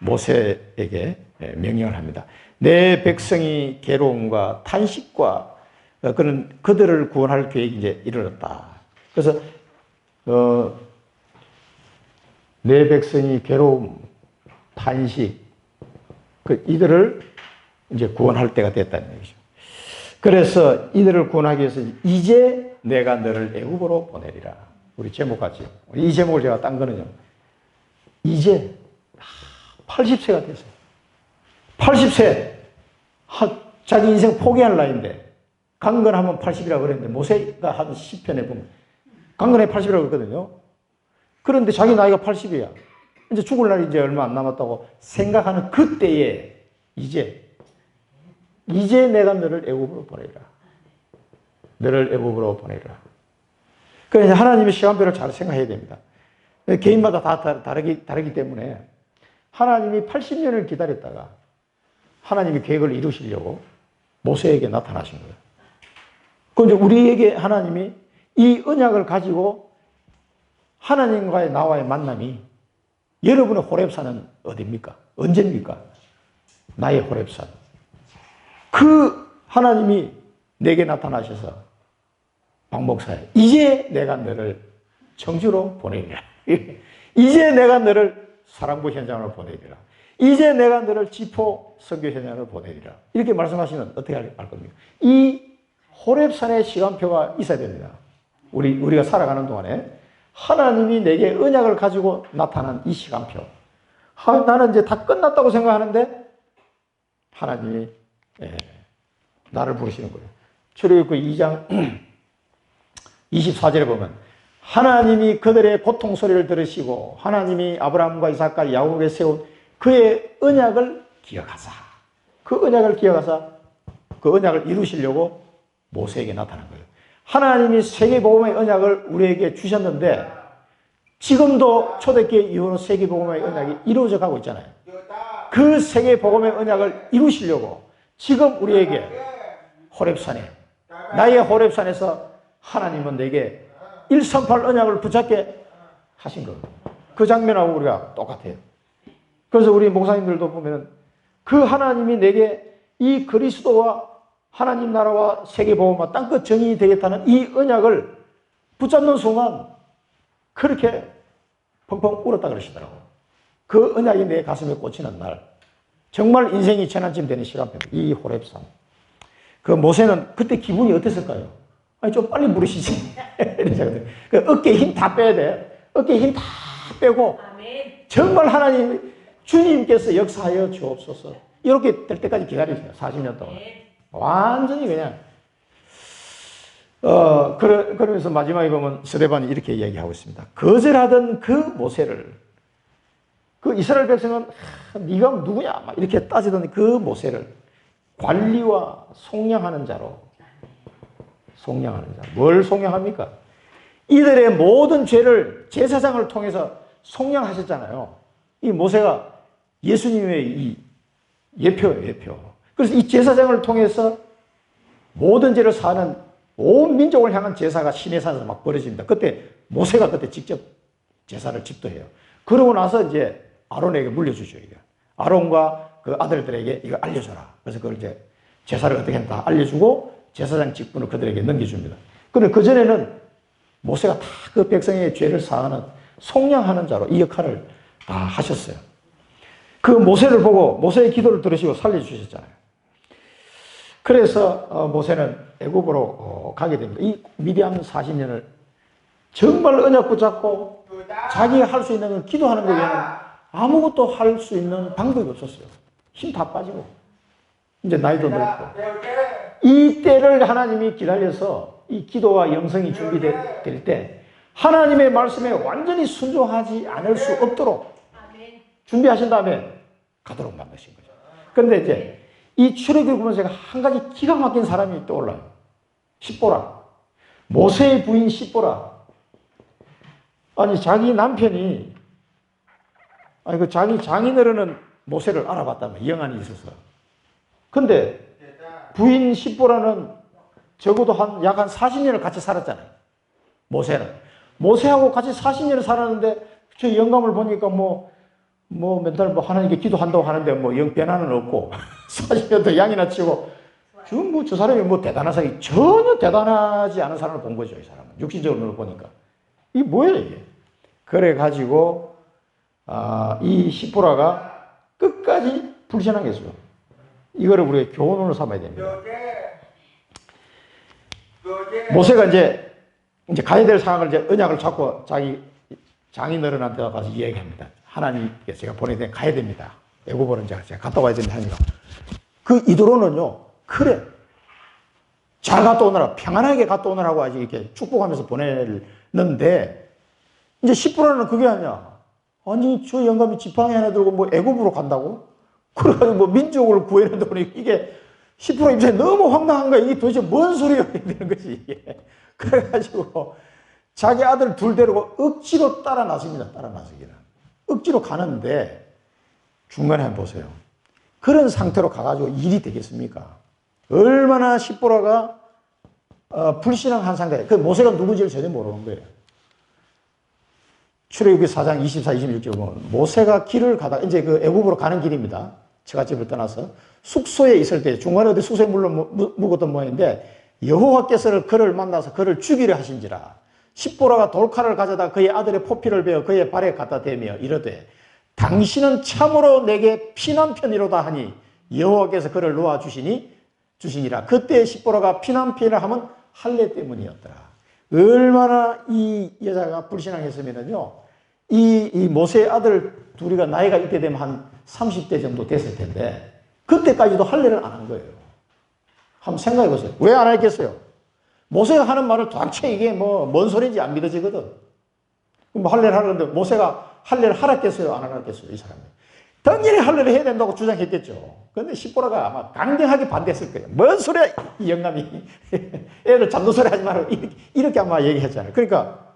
모세에게 명령을 합니다. 내 백성이 괴로움과 탄식과 그들을 구원할 계획이 이제 이르렀다. 그래서 내 백성이 괴로움, 탄식, 이들을 이제 구원할 때가 됐다는 얘기죠. 그래서 이들을 구원하기 위해서 이제 내가 너를 애굽으로 보내리라. 우리 제목같이. 이 제목을 제가 딴 거는요. 이제 80세가 됐어요. 80세. 자기 인생 포기할 나이인데 강건하면 80이라고 그랬는데 모세가 한 10편에 보면 강건해 80이라고 그랬거든요. 그런데 자기 나이가 80이야. 이제 죽을 날이 이제 얼마 안 남았다고 생각하는 그때에 이제 내가 너를 애굽으로 보내리라. 너를 애굽으로 보내리라. 그래서 하나님의 시간표를 잘 생각해야 됩니다. 개인마다 다 다르기 때문에 하나님이 80년을 기다렸다가 하나님이 계획을 이루시려고 모세에게 나타나신 거예요. 그런데 우리에게 하나님이 이 언약을 가지고 하나님과의 나와의 만남이, 여러분의 호렙산은 어디입니까? 언제입니까? 나의 호렙산. 그 하나님이 내게 나타나셔서 박목사에 이제 내가 너를 청주로 보내리라. 이제 내가 너를 사랑부 현장으로 보내리라. 이제 내가 너를 지포 선교 현장으로 보내리라. 이렇게 말씀하시면 어떻게 할 겁니까? 이 호렙산의 시간표가 있어야 됩니다. 우리가 살아가는 동안에 하나님이 내게 언약을 가지고 나타난 이 시간표. 나는 이제 다 끝났다고 생각하는데 하나님이 나를 부르시는 거예요. 출애굽기 2장 24절에 보면 하나님이 그들의 고통 소리를 들으시고 하나님이 아브라함과 이삭과 야곱에 세운 그의 언약을 기억하사, 그 언약을 기억하사 그 언약을 이루시려고 모세에게 나타난 거예요. 하나님이 세계복음의 언약을 우리에게 주셨는데 지금도 초대교회 이후로 세계복음의 언약이 이루어져 가고 있잖아요. 그 세계복음의 언약을 이루시려고 지금 우리에게 호렙산에, 나의 호렙산에서 하나님은 내게 138 언약을 붙잡게 하신 거예요. 그 장면하고 우리가 똑같아요. 그래서 우리 목사님들도 보면 그 하나님이 내게 이 그리스도와 하나님 나라와 세계복음과 땅끝 정의이 되겠다는 이 언약을 붙잡는 순간 그렇게 펑펑 울었다 그러시더라고요. 그 언약이 내 가슴에 꽂히는 날 정말 인생이 재난쯤 되는 시간표. 이 호렙산. 그 모세는 그때 기분이 어땠을까요? 아니, 좀 빨리 부르시지. 그 어깨에 힘 다 빼야 돼. 어깨에 힘 다 빼고, 정말 하나님, 주님께서 역사하여 주옵소서. 이렇게 될 때까지 기다리세요. 40년 동안. 완전히 그냥. 그러면서 마지막에 보면 스데반이 이렇게 이야기하고 있습니다. 거절하던 그 모세를, 그 이스라엘 백성은 네가 누구냐 막 이렇게 따지던 그 모세를 관리와 속량하는 자로, 속량하는 자. 뭘 속량합니까? 이들의 모든 죄를 제사장을 통해서 속량하셨잖아요. 이 모세가 예수님의 이 예표예요, 예표. 그래서 이 제사장을 통해서 모든 죄를 사하는 온 민족을 향한 제사가 시내산에서 막 벌어집니다. 그때 모세가 그때 직접 제사를 집도해요. 그러고 나서 이제 아론에게 물려주죠. 이게. 아론과 그 아들들에게 이거 알려줘라. 그래서 그걸 이제 제사를 어떻게 하는지 다 알려주고 제사장 직분을 그들에게 넘겨줍니다. 그런데 그전에는 모세가 다 그 백성의 죄를 사하는 속량하는 자로 이 역할을 다 하셨어요. 그 모세를 보고 모세의 기도를 들으시고 살려주셨잖아요. 그래서 모세는 애굽으로 가게 됩니다. 이 미디안 40년을 정말 언약 붙잡고 자기가 할 수 있는 건 기도하는 것 외에는 아무것도 할 수 있는 방법이 없었어요. 힘 다 빠지고 이제 나이도 늙고 이 때를 하나님이 기다려서 이 기도와 영성이 준비될 때 하나님의 말씀에 완전히 순종하지 않을 수 없도록 준비하신 다음에 가도록 만드신 거죠. 그런데 이제 이 출애굽을 보면서 제가 한 가지 기가 막힌 사람이 떠올라요. 십보라. 모세의 부인 십보라. 아니, 자기 남편이, 아니, 그 자기 장인어른은 모세를 알아봤다면, 영안이 있어서. 근데 부인 십보라는 적어도 약 한 40년을 같이 살았잖아요. 모세는. 모세하고 같이 40년을 살았는데, 저 영감을 보니까 맨날 하나님께 기도한다고 하는데 영 변화는 없고, 40년 더 양이나 치고, 지금 저 사람이 대단한 사람이 전혀 대단하지 않은 사람을 본 거죠, 이 사람은. 육신적으로 보니까. 이게 뭐예요, 이게? 그래가지고, 이 시보라가 끝까지 불신한 게 있어요. 이거를 우리가 교훈으로 삼아야 됩니다. 모세가 이제 가야 될 상황을 이제 언약을 잡고 자기 장인어른한테 가서 이야기합니다. 하나님께서 제가 보내드린 가야 됩니다. 애굽으로 이제 제가 갔다 와야 됩니다. 하니까. 그 이도로는요, 그래. 잘 갔다 오느라, 평안하게 갔다 오느라고 아직 이렇게 축복하면서 보내는데, 이제 10%는 그게 아니야. 아니, 저 영감이 지팡이 하나 들고 애굽으로 간다고? 그래가지고 민족을 구해낸다고 이게 10% 입장에 너무 황당한 거야. 이게 도대체 뭔 소리야? 되는 거지, 이게. 그래가지고 자기 아들 둘 데리고 억지로 따라 나섭니다. 따라 나서기는. 억지로 가는데 중간에 한번 보세요. 그런 상태로 가가지고 일이 되겠습니까? 얼마나 십보라가 불신앙한 상태. 그 모세가 누구지를 전혀 모르는 거예요. 출애굽기 4장 24, 26절 보면 모세가 길을 가다가 이제 그 애굽으로 가는 길입니다. 처갓집을 떠나서 숙소에 있을 때 중간에 어디 숙소에 묵었던 모양인데 여호와께서 그를 만나서 그를 죽이려 하신지라. 십보라가 돌칼을 가져다 그의 아들의 포피를 베어 그의 발에 갖다 대며 이르되 당신은 참으로 내게 피난편이로다 하니 여호와께서 그를 놓아 주시니라. 그때 십보라가 피난편이라 하면 할례 때문이었더라. 얼마나 이 여자가 불신앙했으면은요, 이 모세의 아들 둘이가 나이가 이때 되면 한 30대 정도 됐을 텐데 그때까지도 할례를 안 한 거예요. 한번 생각해 보세요. 왜 안 했겠어요? 모세가 하는 말을 도대체 이게 뭔 소리인지 안 믿어지거든. 할례를 하는데 모세가 할례를 하라겠어요? 안 하라겠어요? 이 사람이. 당연히 할례를 해야 된다고 주장했겠죠. 그런데 십보라가 아마 강경하게 반대했을 거예요. 뭔 소리야, 이 영감이. 애들 잡는 소리 하지 말고 이렇게 아마 얘기했잖아요. 그러니까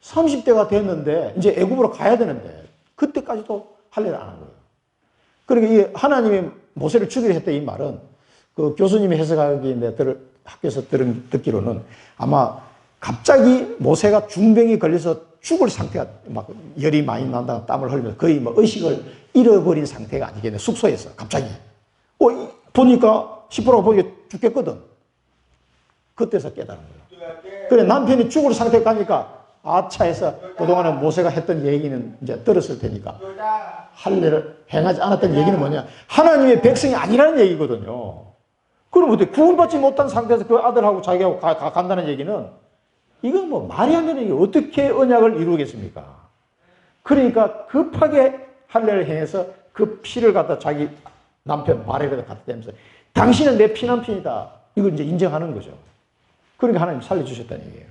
30대가 됐는데 이제 애굽으로 가야 되는데 그때까지도 할례를 안 한 거예요. 그러니까 이 하나님이 모세를 죽이려 했던 이 말은 그 교수님이 해석하기에 학교에서 듣기로는 아마 갑자기 모세가 중병이 걸려서 죽을 상태가 막 열이 많이 난다고 땀을 흘리면서 거의 의식을 잃어버린 상태가 아니겠네. 숙소에서 갑자기. 보니까 10%가 보니까 죽겠거든. 그때서 깨달은 거예요. 그래, 남편이 죽을 상태에 가니까 아차해서 그동안에 모세가 했던 얘기는 이제 들었을 테니까 할례를 행하지 않았던 얘기는 뭐냐? 하나님의 백성이 아니라는 얘기거든요. 그럼 어떻게 구원받지 못한 상태에서 그 아들하고 자기하고 간다는 얘기는 이건 뭐 말이 안 되는 얘기. 어떻게 언약을 이루겠습니까? 그러니까 급하게 할례를 행해서 그 피를 갖다 자기 남편 발에다 갖다 대면서 당신은 내 피난편이다. 이걸 이제 인정하는 거죠. 그러니까 하나님 살려주셨다는 얘기예요.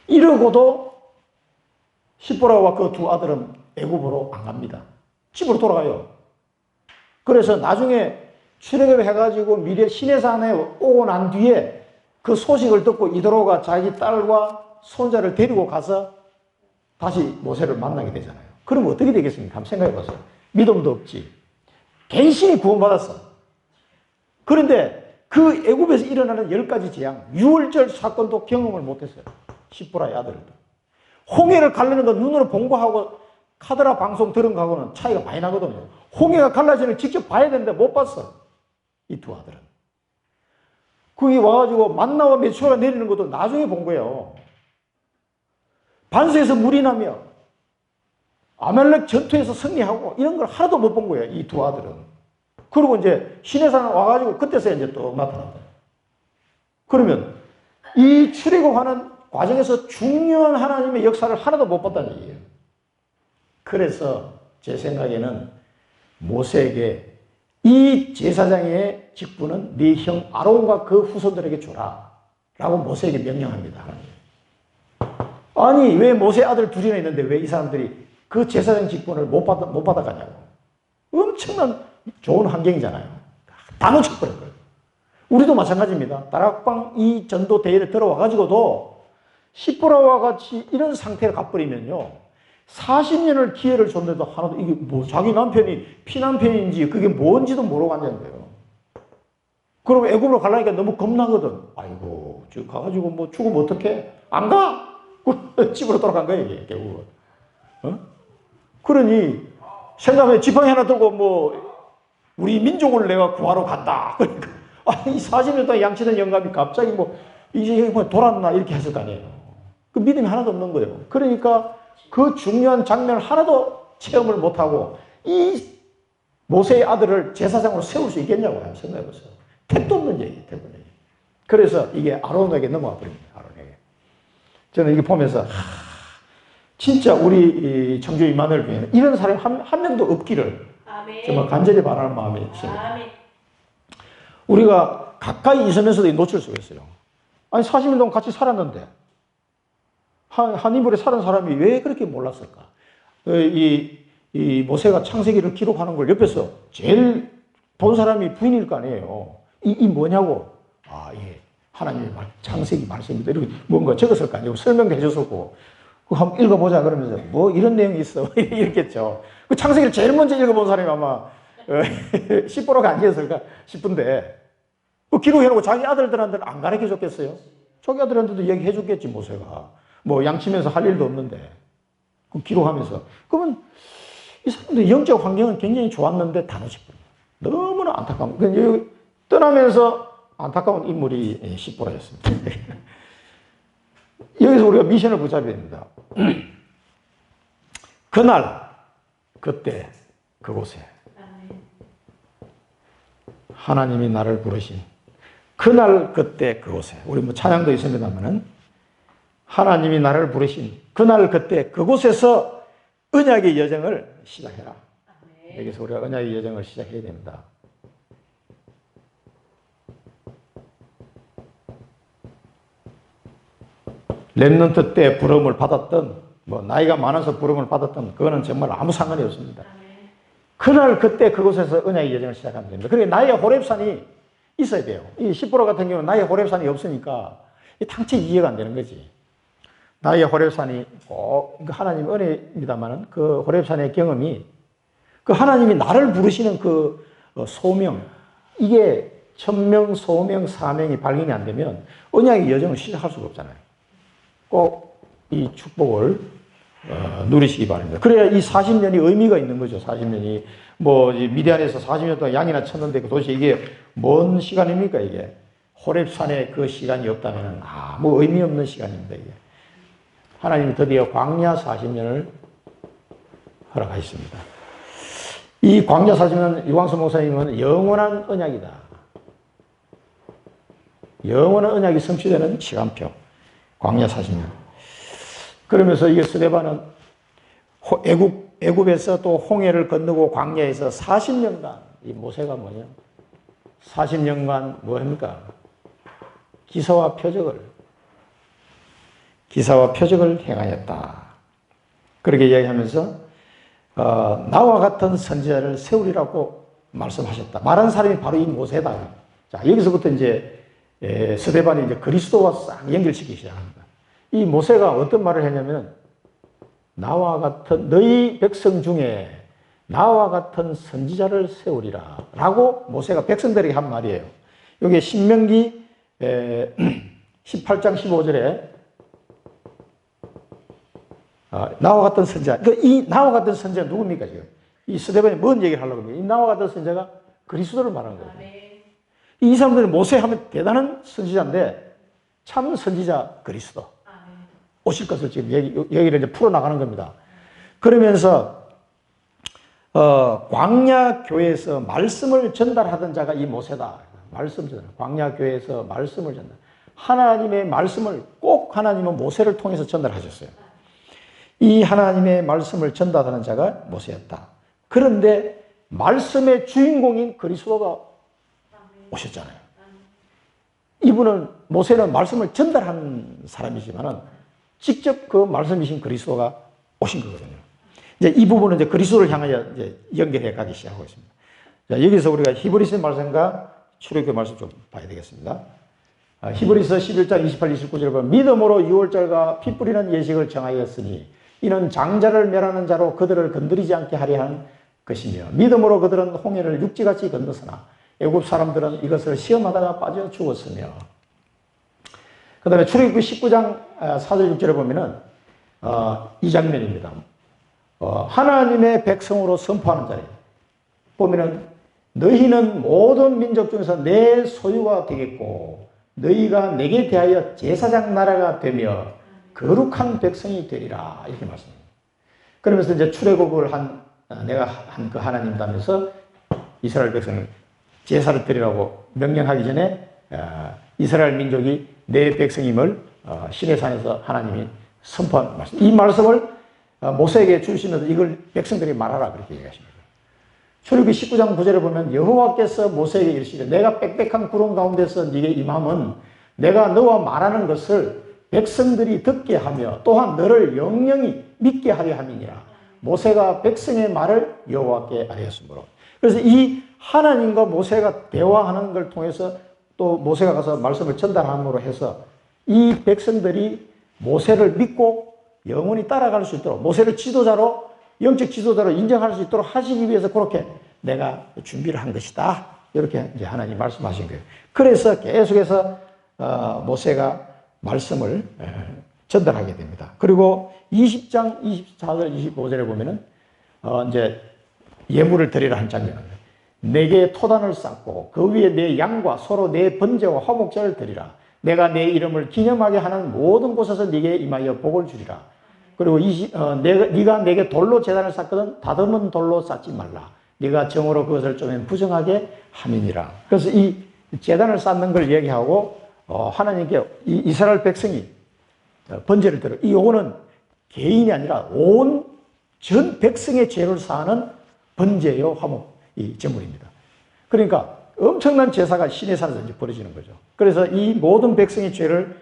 이러고도 시보라와 그 두 아들은 애굽으로 안 갑니다. 집으로 돌아가요. 그래서 나중에 출애굽해가지고 미래 시내산에 오고 난 뒤에 그 소식을 듣고 이도로가 자기 딸과 손자를 데리고 가서 다시 모세를 만나게 되잖아요. 그럼 어떻게 되겠습니까? 한번 생각해 보세요. 믿음도 없지. 괜시히 구원받았어. 그런데 그 애굽에서 일어나는 10가지 재앙, 유월절 사건도 경험을 못했어요. 시보라의 아들도. 홍해를 가르는 거 눈으로 본 거하고 카드라 방송 들은 거하고는 차이가 많이 나거든요. 홍해가 갈라지는 걸 직접 봐야 되는데 못 봤어. 이 두 아들은. 거기 와가지고 만나와 메추라가 내리는 것도 나중에 본 거예요. 반석에서 물이 나며 아말렉 전투에서 승리하고 이런 걸 하나도 못 본 거예요. 이 두 아들은. 그리고 이제 시내산 와가지고 그때서야 이제 또 나타났다. 그러면 이 출애굽하는 과정에서 중요한 하나님의 역사를 하나도 못 봤다는 얘기예요. 그래서 제 생각에는 모세에게 이 제사장의 직분은 네 형 아론과 그 후손들에게 주라 라고 모세에게 명령합니다. 아니 왜 모세 아들 둘이나 있는데 왜 이 사람들이 그 제사장 직분을 못 받아가냐고. 엄청난 좋은 환경이잖아요. 다 놓쳐버린 거예요. 우리도 마찬가지입니다. 다락방 이 전도 대회를 들어와가지고도 시보라와 같이 이런 상태를 가버리면요. 40년을 기회를 줬는데도 하나도 이게 뭐 자기 남편이 피난편인지 그게 뭔지도 모르고 앉는 거예요. 그러면 애굽으로 가려니까 너무 겁나거든. 아이고, 저 가가지고 뭐 죽으면 어떡해? 안 가? 집으로 돌아간 거예요, 이게 결국은. 어? 그러니 생각해 지팡이 하나 들고 뭐 우리 민족을 내가 구하러 간다. 그러니까 아니 40년 동안 양치던 영감이 갑자기 뭐 이제 뭐 돌았나 이렇게 했을 거 아니에요. 그 믿음이 하나도 없는 거예요. 그러니까 그 중요한 장면을 하나도 체험을 못하고 이 모세의 아들을 제사장으로 세울 수 있겠냐고 생각해 보세요. 택도 없는 얘기 때문에. 그래서 이게 아론에게 넘어가 버립니다. 아론에게. 저는 이게 보면서 진짜 우리 청주 임마누엘 교회는 이런 사람이 한 명도 없기를 아멘. 정말 간절히 바라는 마음이 있습니다. 우리가 가까이 있으면서도 놓칠 수가 있어요. 아니 40년 동안 같이 살았는데 한 인물에 사는 사람이 왜 그렇게 몰랐을까? 이 모세가 창세기를 기록하는 걸 옆에서 제일 본 사람이 부인일 거 아니에요. 이 뭐냐고. 아, 예. 하나님의 창세기 말씀입니다. 이렇게 뭔가 적었을 거 아니에요. 설명도 해줬었고. 그거 한번 읽어보자 그러면서 뭐 이런 내용이 있어. 이랬겠죠. 그 창세기를 제일 먼저 읽어본 사람이 아마 시보라가 아니었을까 싶은데 그 기록해놓고 자기 아들들한테는 안 가르쳐줬겠어요? 자기 아들한테도 얘기해줬겠지 모세가. 뭐 양치면서 할 일도 없는데 그 기록하면서 그러면 이 사람들 영적 환경은 굉장히 좋았는데 다 놓치거든요. 너무나 안타까운. 여기 떠나면서 안타까운 인물이 시보라였습니다. 여기서 우리가 미션을 붙잡아야 됩니다. 그날 그때 그곳에 하나님이 나를 부르신 그날 그때 그곳에 우리 뭐 찬양도 있습니다만은 하나님이 나를 부르신 그날 그때 그곳에서 언약의 여정을 시작해라. 여기서 우리가 언약의 여정을 시작해야 됩니다. 렘넌트 때 부름을 받았던 뭐 나이가 많아서 부름을 받았던 그거는 정말 아무 상관이 없습니다. 그날 그때 그곳에서 언약의 여정을 시작하면 됩니다. 그러니까 나의 호렙산이 있어야 돼요. 이 시보라 같은 경우는 나의 호렙산이 없으니까 당체 이해가 안 되는 거지. 나의 호렙산이 하나님 은혜입니다만은 그 호렙산의 경험이 그 하나님이 나를 부르시는 그 소명 이게 천명, 소명, 사명이 발견이 안 되면 언약의 여정을 시작할 수가 없잖아요. 꼭 이 축복을 누리시기 바랍니다. 그래야 이 40년이 의미가 있는 거죠. 40년이 뭐 미디안에서 40년 동안 양이나 쳤는데 도대체 이게 뭔 시간입니까 이게? 호렙산에 그 시간이 없다면 아무 의미 없는 시간입니다 이게. 하나님이 드디어 광야 40년을 허락하셨습니다. 이 광야 40년 유광수 목사님은 영원한 언약이다. 영원한 언약이 성취되는 시간표. 광야 40년. 그러면서 이게 스데반은 애굽에서 또 홍해를 건너고 광야에서 40년간, 이 모세가 뭐냐? 40년간 뭐 합니까? 기사와 표적을 행하였다. 그렇게 이야기하면서 나와 같은 선지자를 세우리라고 말씀하셨다. 말한 사람이 바로 이 모세다. 자, 여기서부터 이제 스데반이 이제 그리스도와 싹 연결시키기 시작합니다. 이 모세가 어떤 말을 했냐면, 나와 같은 너희 백성 중에 나와 같은 선지자를 세우리라 라고 모세가 백성들에게 한 말이에요. 여기 신명기 18장 15절에 나와 같은 선지자, 이 나와 같은 선지자가 누굽니까 지금? 이 스데반이 뭔 얘기를 하려고 합니까? 이 나와 같은 선지자가 그리스도를 말하는 거예요. 이 사람들은 모세 하면 대단한 선지자인데 참 선지자 그리스도 오실 것을 지금 얘기를 이제 풀어나가는 겁니다. 그러면서 광야 교회에서 말씀을 전달하던 자가 이 모세다. 말씀 전달. 광야 교회에서 말씀을 전달. 하나님의 말씀을 꼭 하나님은 모세를 통해서 전달하셨어요. 이 하나님의 말씀을 전달하는 자가 모세였다. 그런데 말씀의 주인공인 그리스도가 오셨잖아요. 이분은 모세는 말씀을 전달한 사람이지만은 직접 그 말씀이신 그리스도가 오신 거거든요. 이제 이 부분은 이제 그리스도를 향하여 이제 연결해 가기 시작하고 있습니다. 자, 여기서 우리가 히브리서 말씀과 출애굽기 말씀 좀 봐야 되겠습니다. 히브리서 11장 28, 29절에 보면 믿음으로 6월절과 피 뿌리는 예식을 정하였으니 이는 장자를 멸하는 자로 그들을 건드리지 않게 하려 한 것이며 믿음으로 그들은 홍해를 육지같이 건넜으나 애굽 사람들은 이것을 시험하다가 빠져 죽었으며 그 다음에 출애굽기 19장 4절 6절에 보면은 이 장면입니다. 하나님의 백성으로 선포하는 자리에 보면은 너희는 모든 민족 중에서 내 소유가 되겠고 너희가 내게 대하여 제사장 나라가 되며 거룩한 백성이 되리라 이렇게 말씀합니다. 그러면서 이제 출애굽을 내가 한 그 하나님이라면서 이스라엘 백성을 제사를 드리라고 명령하기 전에 이스라엘 민족이 내 백성임을 시내산에서 하나님이 선포한 말씀. 이 말씀을 모세에게 주시면서 이걸 백성들이 말하라 그렇게 얘기하십니다. 출애굽기 19장 9절에 보면 여호와께서 모세에게 이르시되 내가 빽빽한 구름 가운데서 네게 임함은 내가 너와 말하는 것을 백성들이 듣게 하며 또한 너를 영영히 믿게 하려 함이니라. 모세가 백성의 말을 여호와께 아뢰었으므로. 그래서 이 하나님과 모세가 대화하는 걸 통해서 또 모세가 가서 말씀을 전달함으로 해서 이 백성들이 모세를 믿고 영원히 따라갈 수 있도록 모세를 지도자로 영적 지도자로 인정할 수 있도록 하시기 위해서 그렇게 내가 준비를 한 것이다. 이렇게 이제 하나님 말씀하신 거예요. 그래서 계속해서 모세가 말씀을 전달하게 됩니다. 그리고 20장 24절 25절에 보면은 이제 예물을 드리라 한 장면입니다. 내게 토단을 쌓고 그 위에 내 양과 서로 내 번제와 화목제를 드리라. 내가 내 이름을 기념하게 하는 모든 곳에서 네게 임하여 복을 주리라. 그리고 네가 내게 돌로 제단을 쌓거든 다듬은 돌로 쌓지 말라. 네가 정으로 그것을 쪼면 부정하게 함이니라. 그래서 이 제단을 쌓는 걸 얘기하고 하나님께 이스라엘 백성이 번제를 드려. 이 요거는 개인이 아니라 온 전 백성의 죄를 사하는 번제요 화목 이 제물입니다. 그러니까 엄청난 제사가 시내산에서 이제 벌어지는 거죠. 그래서 이 모든 백성의 죄를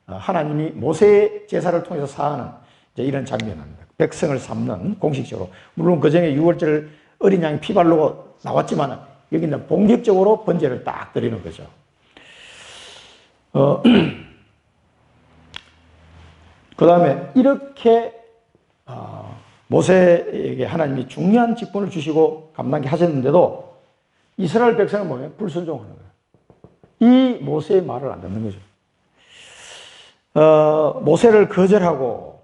하나님이 모세의 제사를 통해서 사하는 이제 이런 장면입니다. 백성을 삼는 공식적으로. 물론 그 전에 6월절 어린 양이 피 바르고 나왔지만 여기는 본격적으로 번제를 딱 드리는 거죠. 그 다음에 이렇게 모세에게 하나님이 중요한 직분을 주시고 감당케 하셨는데도 이스라엘 백성은 뭐예요? 불순종하는 거예요. 이 모세의 말을 안 듣는 거죠. 모세를 거절하고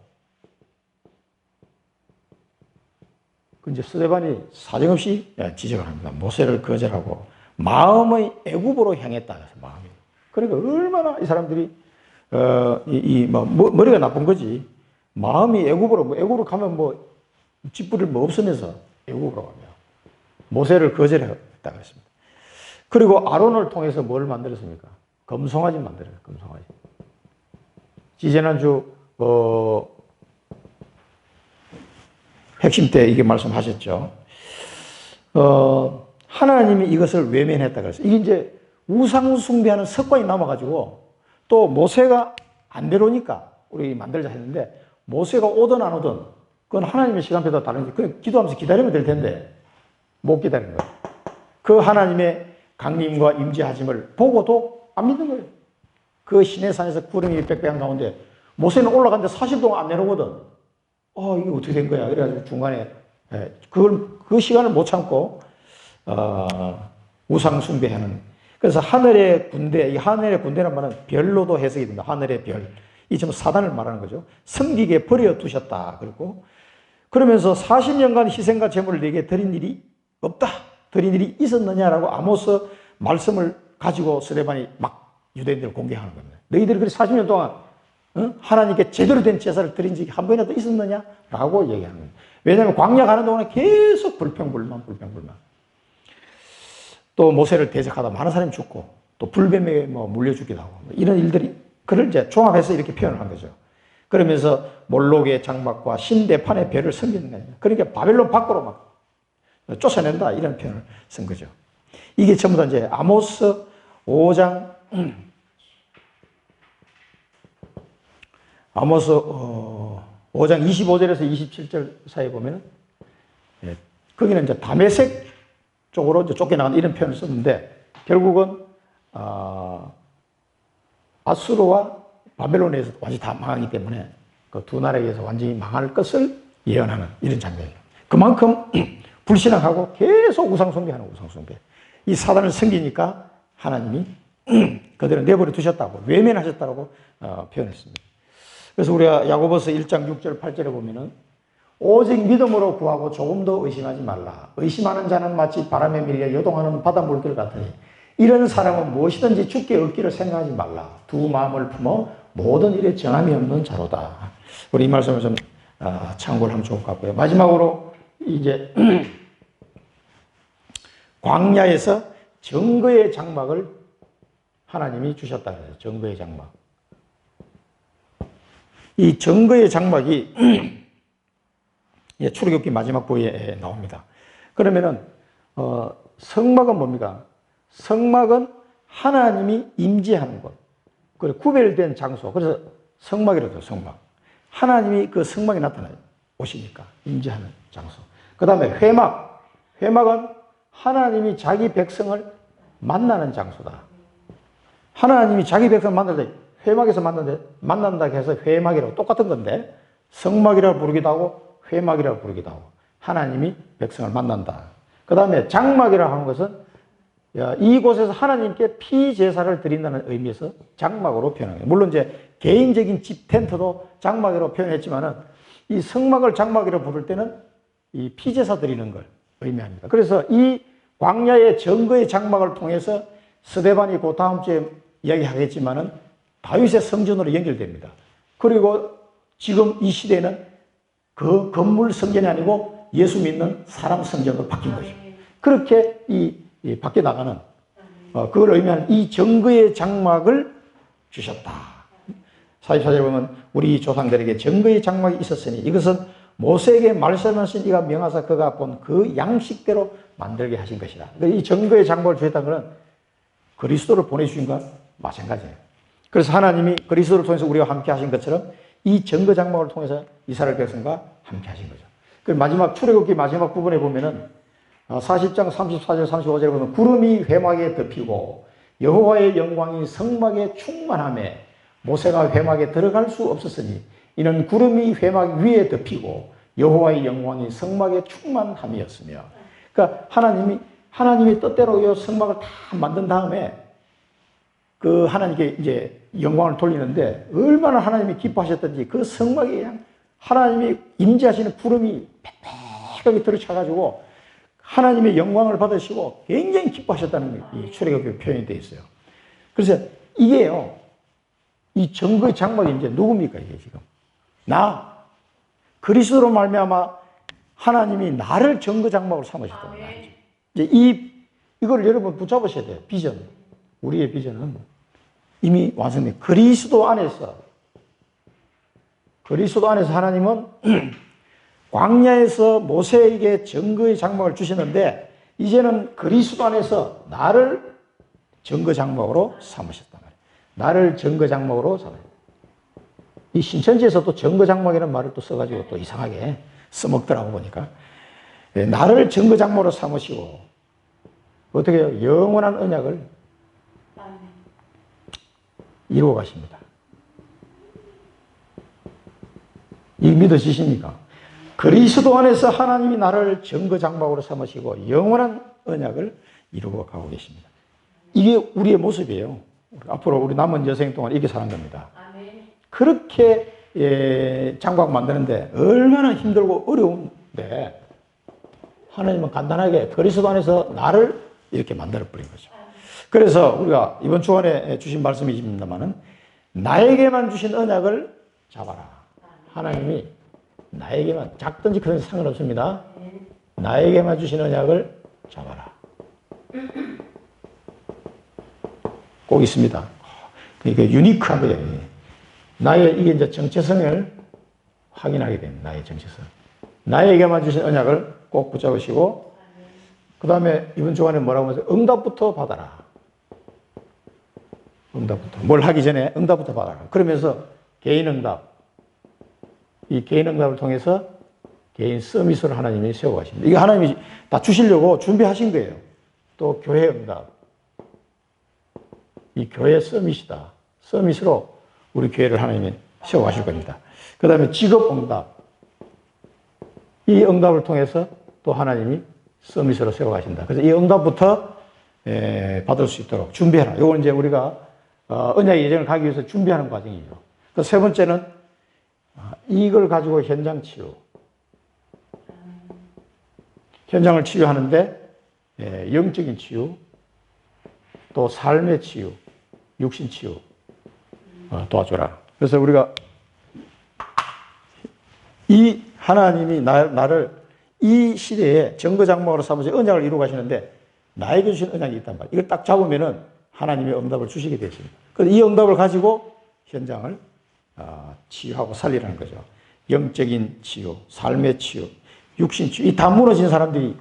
이제 스데반이 사정없이 지적을 합니다. 모세를 거절하고 마음의 애굽으로 향했다. 마음이. 그러니까 얼마나 이 사람들이 머리가 나쁜 거지. 마음이 애굽으로 가면 뭐 집부릴 뭐 없으면서 애굽으로 가며 모세를 거절했다고 했습니다. 그리고 아론을 통해서 뭘 만들었습니까? 금송아지 만들어요. 금송아지. 지지난주 핵심 때 이게 말씀하셨죠. 하나님이 이것을 외면했다 그랬어요. 이게 이제 우상 숭배하는 습관이 남아가지고 또 모세가 안 내려오니까 우리 만들자 했는데 모세가 오든 안 오든 그건 하나님의 시간표도 다른지 그냥 기도하면서 기다리면 될 텐데 못 기다리는 거예요. 그 하나님의 강림과 임재하심을 보고도 안 믿는 거예요. 그 시내산에서 구름이 빽빽한 가운데 모세는 올라갔는데 40 동안 안 내려오거든. 이게 어떻게 된 거야? 그래가지고 중간에 그 시간을 못 참고 우상 숭배하는. 그래서 하늘의 군대, 이 하늘의 군대란 말은 별로도 해석이 됩니다. 하늘의 별. 이 지금 사단을 말하는 거죠. 섬기게 버려 두셨다. 그리고 그러면서 40년간 희생과 제물을 내게 드린 일이 없다. 드린 일이 있었느냐라고 아모스 말씀을 가지고 스데반이 막 유대인들을 공격하는 겁니다. 너희들이 그렇게 40년 동안 하나님께 제대로 된 제사를 드린 적이 한 번이라도 있었느냐라고 얘기하는 겁니다. 왜냐하면 광야 가는 동안에 계속 불평불만. 또 모세를 대적하다 많은 사람이 죽고 또 불뱀에 물려 죽기도 하고 이런 일들이 그를 이제 종합해서 이렇게 표현을 한 거죠. 그러면서 몰록의 장막과 신대판의 별을 섬기는 거예요. 그러니까 바벨론 밖으로 막 쫓아낸다 이런 표현을 쓴 거죠. 이게 전부 다 이제 아모스 5장 아모스 5장 25절에서 27절 사이에 보면은 거기는 이제 다메섹 쪽으로 이제 쫓겨나간 이런 표현을 썼는데 결국은 아수르와 바벨론에서 완전히 다 망하기 때문에 그 두 나라에 의해서 완전히 망할 것을 예언하는 이런 장면이에요. 그만큼 불신앙하고 계속 우상숭배하는 우상숭배. 이 사단을 섬기니까 하나님이 그대로 내버려 두셨다고 외면하셨다고 표현했습니다. 그래서 우리가 야고보서 1장 6절 8절에 보면은 오직 믿음으로 구하고 조금도 의심하지 말라. 의심하는 자는 마치 바람에 밀려 요동하는 바닷물결 같으니 이런 사람은 무엇이든지 죽게 얻기를 생각하지 말라. 두 마음을 품어 모든 일에 정함이 없는 자로다. 우리 이 말씀을 좀 참고를 하면 좋을 것 같고요. 마지막으로 이제 광야에서 증거의 장막을 하나님이 주셨다 그래요. 증거의 장막. 이 증거의 장막이 출애굽기 마지막 부에 나옵니다. 그러면은 성막은 뭡니까? 성막은 하나님이 임재하는 곳, 그리고 구별된 장소. 그래서 성막이라도 성막. 하나님이 그 성막에 나타나요. 오시니까 임재하는 장소. 그 다음에 회막. 회막은 하나님이 자기 백성을 만나는 장소다. 하나님이 자기 백성을 만날 때 회막에서 만난다 해서 회막이라고 똑같은 건데 성막이라고 부르기도 하고 회막이라고 부르기도 하고 하나님이 백성을 만난다. 그 다음에 장막이라고 하는 것은 이곳에서 하나님께 피제사를 드린다는 의미에서 장막으로 표현합니다. 물론 이제 개인적인 집 텐트도 장막이라고 표현했지만은 이 성막을 장막이라고 부를 때는 이 피제사 드리는 걸 의미합니다. 그래서 이 광야의 증거의 장막을 통해서 스데반이 그 다음 주에 이야기하겠지만은 다윗의 성전으로 연결됩니다. 그리고 지금 이 시대는 그 건물 성전이 아니고 예수 믿는 사람 성전으로 바뀐 거죠. 그렇게 밖에 나가는 그걸 의미하는 이 증거의 장막을 주셨다. 44절에 보면 우리 조상들에게 증거의 장막이 있었으니 이것은 모세에게 말씀하신 이가 명하사 그가 본 그 양식대로 만들게 하신 것이다. 이 증거의 장막을 주셨다는 것은 그리스도를 보내주신 것과 마찬가지예요. 그래서 하나님이 그리스도를 통해서 우리와 함께 하신 것처럼 이 증거 장막을 통해서 이스라엘 백성과 함께 하신 거죠. 그 마지막 출애굽기 마지막 부분에 보면은 40장 34절 35절에 보면 구름이 회막에 덮이고 여호와의 영광이 성막에 충만하매 모세가 회막에 들어갈 수 없었으니 이는 구름이 회막 위에 덮이고 여호와의 영광이 성막에 충만함이었으며. 그러니까 하나님이 뜻대로 이 성막을 다 만든 다음에 그 하나님께 이제 영광을 돌리는데 얼마나 하나님이 기뻐하셨던지 그 성막에 그냥 하나님이 임재하시는 구름이 빽빽하게 들어차가지고 하나님의 영광을 받으시고 굉장히 기뻐하셨다는 이 출애굽에 표현이 되어 있어요. 그래서 이게요, 이 증거의 장막이 이제 누굽니까, 이게 지금? 그리스도로 말미암아 하나님이 나를 전거장막으로 삼으셨다는 말이죠. 이제 이걸 여러분 붙잡으셔야 돼요. 비전. 우리의 비전은 이미 완성된 그리스도 안에서 하나님은 광야에서 모세에게 증거의 장막을 주시는데 이제는 그리스도 안에서 나를 증거장막으로 삼으셨단 말이에요. 나를 증거장막으로 삼으셨다. 이 신천지에서도 증거장막이라는 말을 또 써가지고 또 이상하게 써먹더라고 보니까. 나를 증거장막으로 삼으시고 어떻게 해요? 영원한 언약을 이루어 가십니다. 이 믿어지십니까? 그리스도 안에서 하나님이 나를 증거장막으로 삼으시고 영원한 언약을 이루어 가고 계십니다. 이게 우리의 모습이에요. 앞으로 우리 남은 여생 동안 이렇게 사는 겁니다. 그렇게 장막 만드는데 얼마나 힘들고 어려운데 하나님은 간단하게 그리스도 안에서 나를 이렇게 만들어버린 거죠. 그래서 우리가 이번 주간에 주신 말씀이십니다만은 나에게만 주신 언약을 잡아라. 하나님이 나에게만, 작든지 크든지 상관없습니다. 나에게만 주신 언약을 잡아라. 꼭 있습니다. 이게 유니크한 거예요. 이게 이제 정체성을 확인하게 됩니다. 나의 정체성. 나에게만 주신 언약을 꼭 붙잡으시고, 그 다음에 이번 주간에 뭐라고 하면서 응답부터 받아라. 응답부터. 뭘 하기 전에 응답부터 받아라. 그러면서 개인 응답. 이 개인 응답을 통해서 개인 서밋을 하나님이 세워가십니다. 이거 하나님이 다 주시려고 준비하신 거예요. 또 교회 응답. 이 교회 서밋이다. 서밋으로 우리 교회를 하나님이 세워가실 겁니다. 그 다음에 직업 응답. 이 응답을 통해서 또 하나님이 서밋으로 세워가신다. 그래서 이 응답부터 받을 수 있도록 준비해라. 이건 이제 우리가 언약의 예정을 가기 위해서 준비하는 과정이죠. 그 세 번째는 이걸 가지고 현장 치유. 현장을 치유하는데 영적인 치유, 또 삶의 치유, 육신 치유 도와줘라. 그래서 우리가 이 하나님이 나를 이 시대에 정거장막으로 삼으셔 언약을 이루고 가시는데 나에게 주신 언약이 있단 말이에요. 이걸 딱 잡으면은 하나님의 응답을 주시게 되십니다. 그래서 이 응답을 가지고 현장을 치유하고 살리라는 거죠. 영적인 치유, 삶의 치유, 육신 치유. 이 다 무너진 사람들이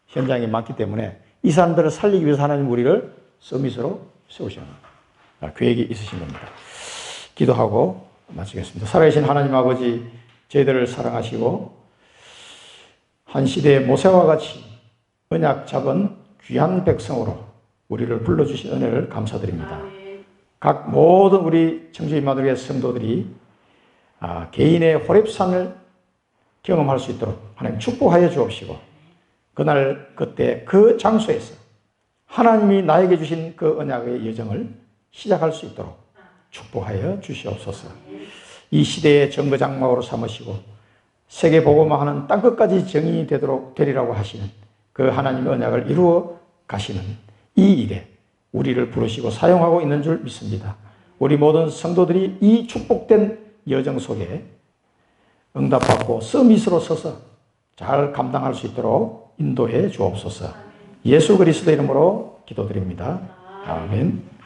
현장에 많기 때문에 이 사람들을 살리기 위해서 하나님 우리를 서밋으로 세우시는 계획이 있으신 겁니다. 기도하고 마치겠습니다. 살아계신 하나님 아버지, 저희들을 사랑하시고 한 시대의 모세와 같이 언약 잡은 귀한 백성으로 우리를 불러주신 은혜를 감사드립니다. 각 모든 우리 청주인마들의 성도들이 개인의 호렙산을 경험할 수 있도록 하나님 축복하여 주옵시고 그날 그때 그 장소에서 하나님이 나에게 주신 그 언약의 여정을 시작할 수 있도록 축복하여 주시옵소서. 이 시대의 정거장막으로 삼으시고 세계 복음화하는 땅끝까지 정인이 되리라고 하시는 그 하나님의 언약을 이루어 가시는 이 일에 우리를 부르시고 사용하고 있는 줄 믿습니다. 우리 모든 성도들이 이 축복된 여정 속에 응답받고 서밋으로 서서 잘 감당할 수 있도록 인도해 주옵소서. 예수 그리스도 이름으로 기도드립니다. 아멘.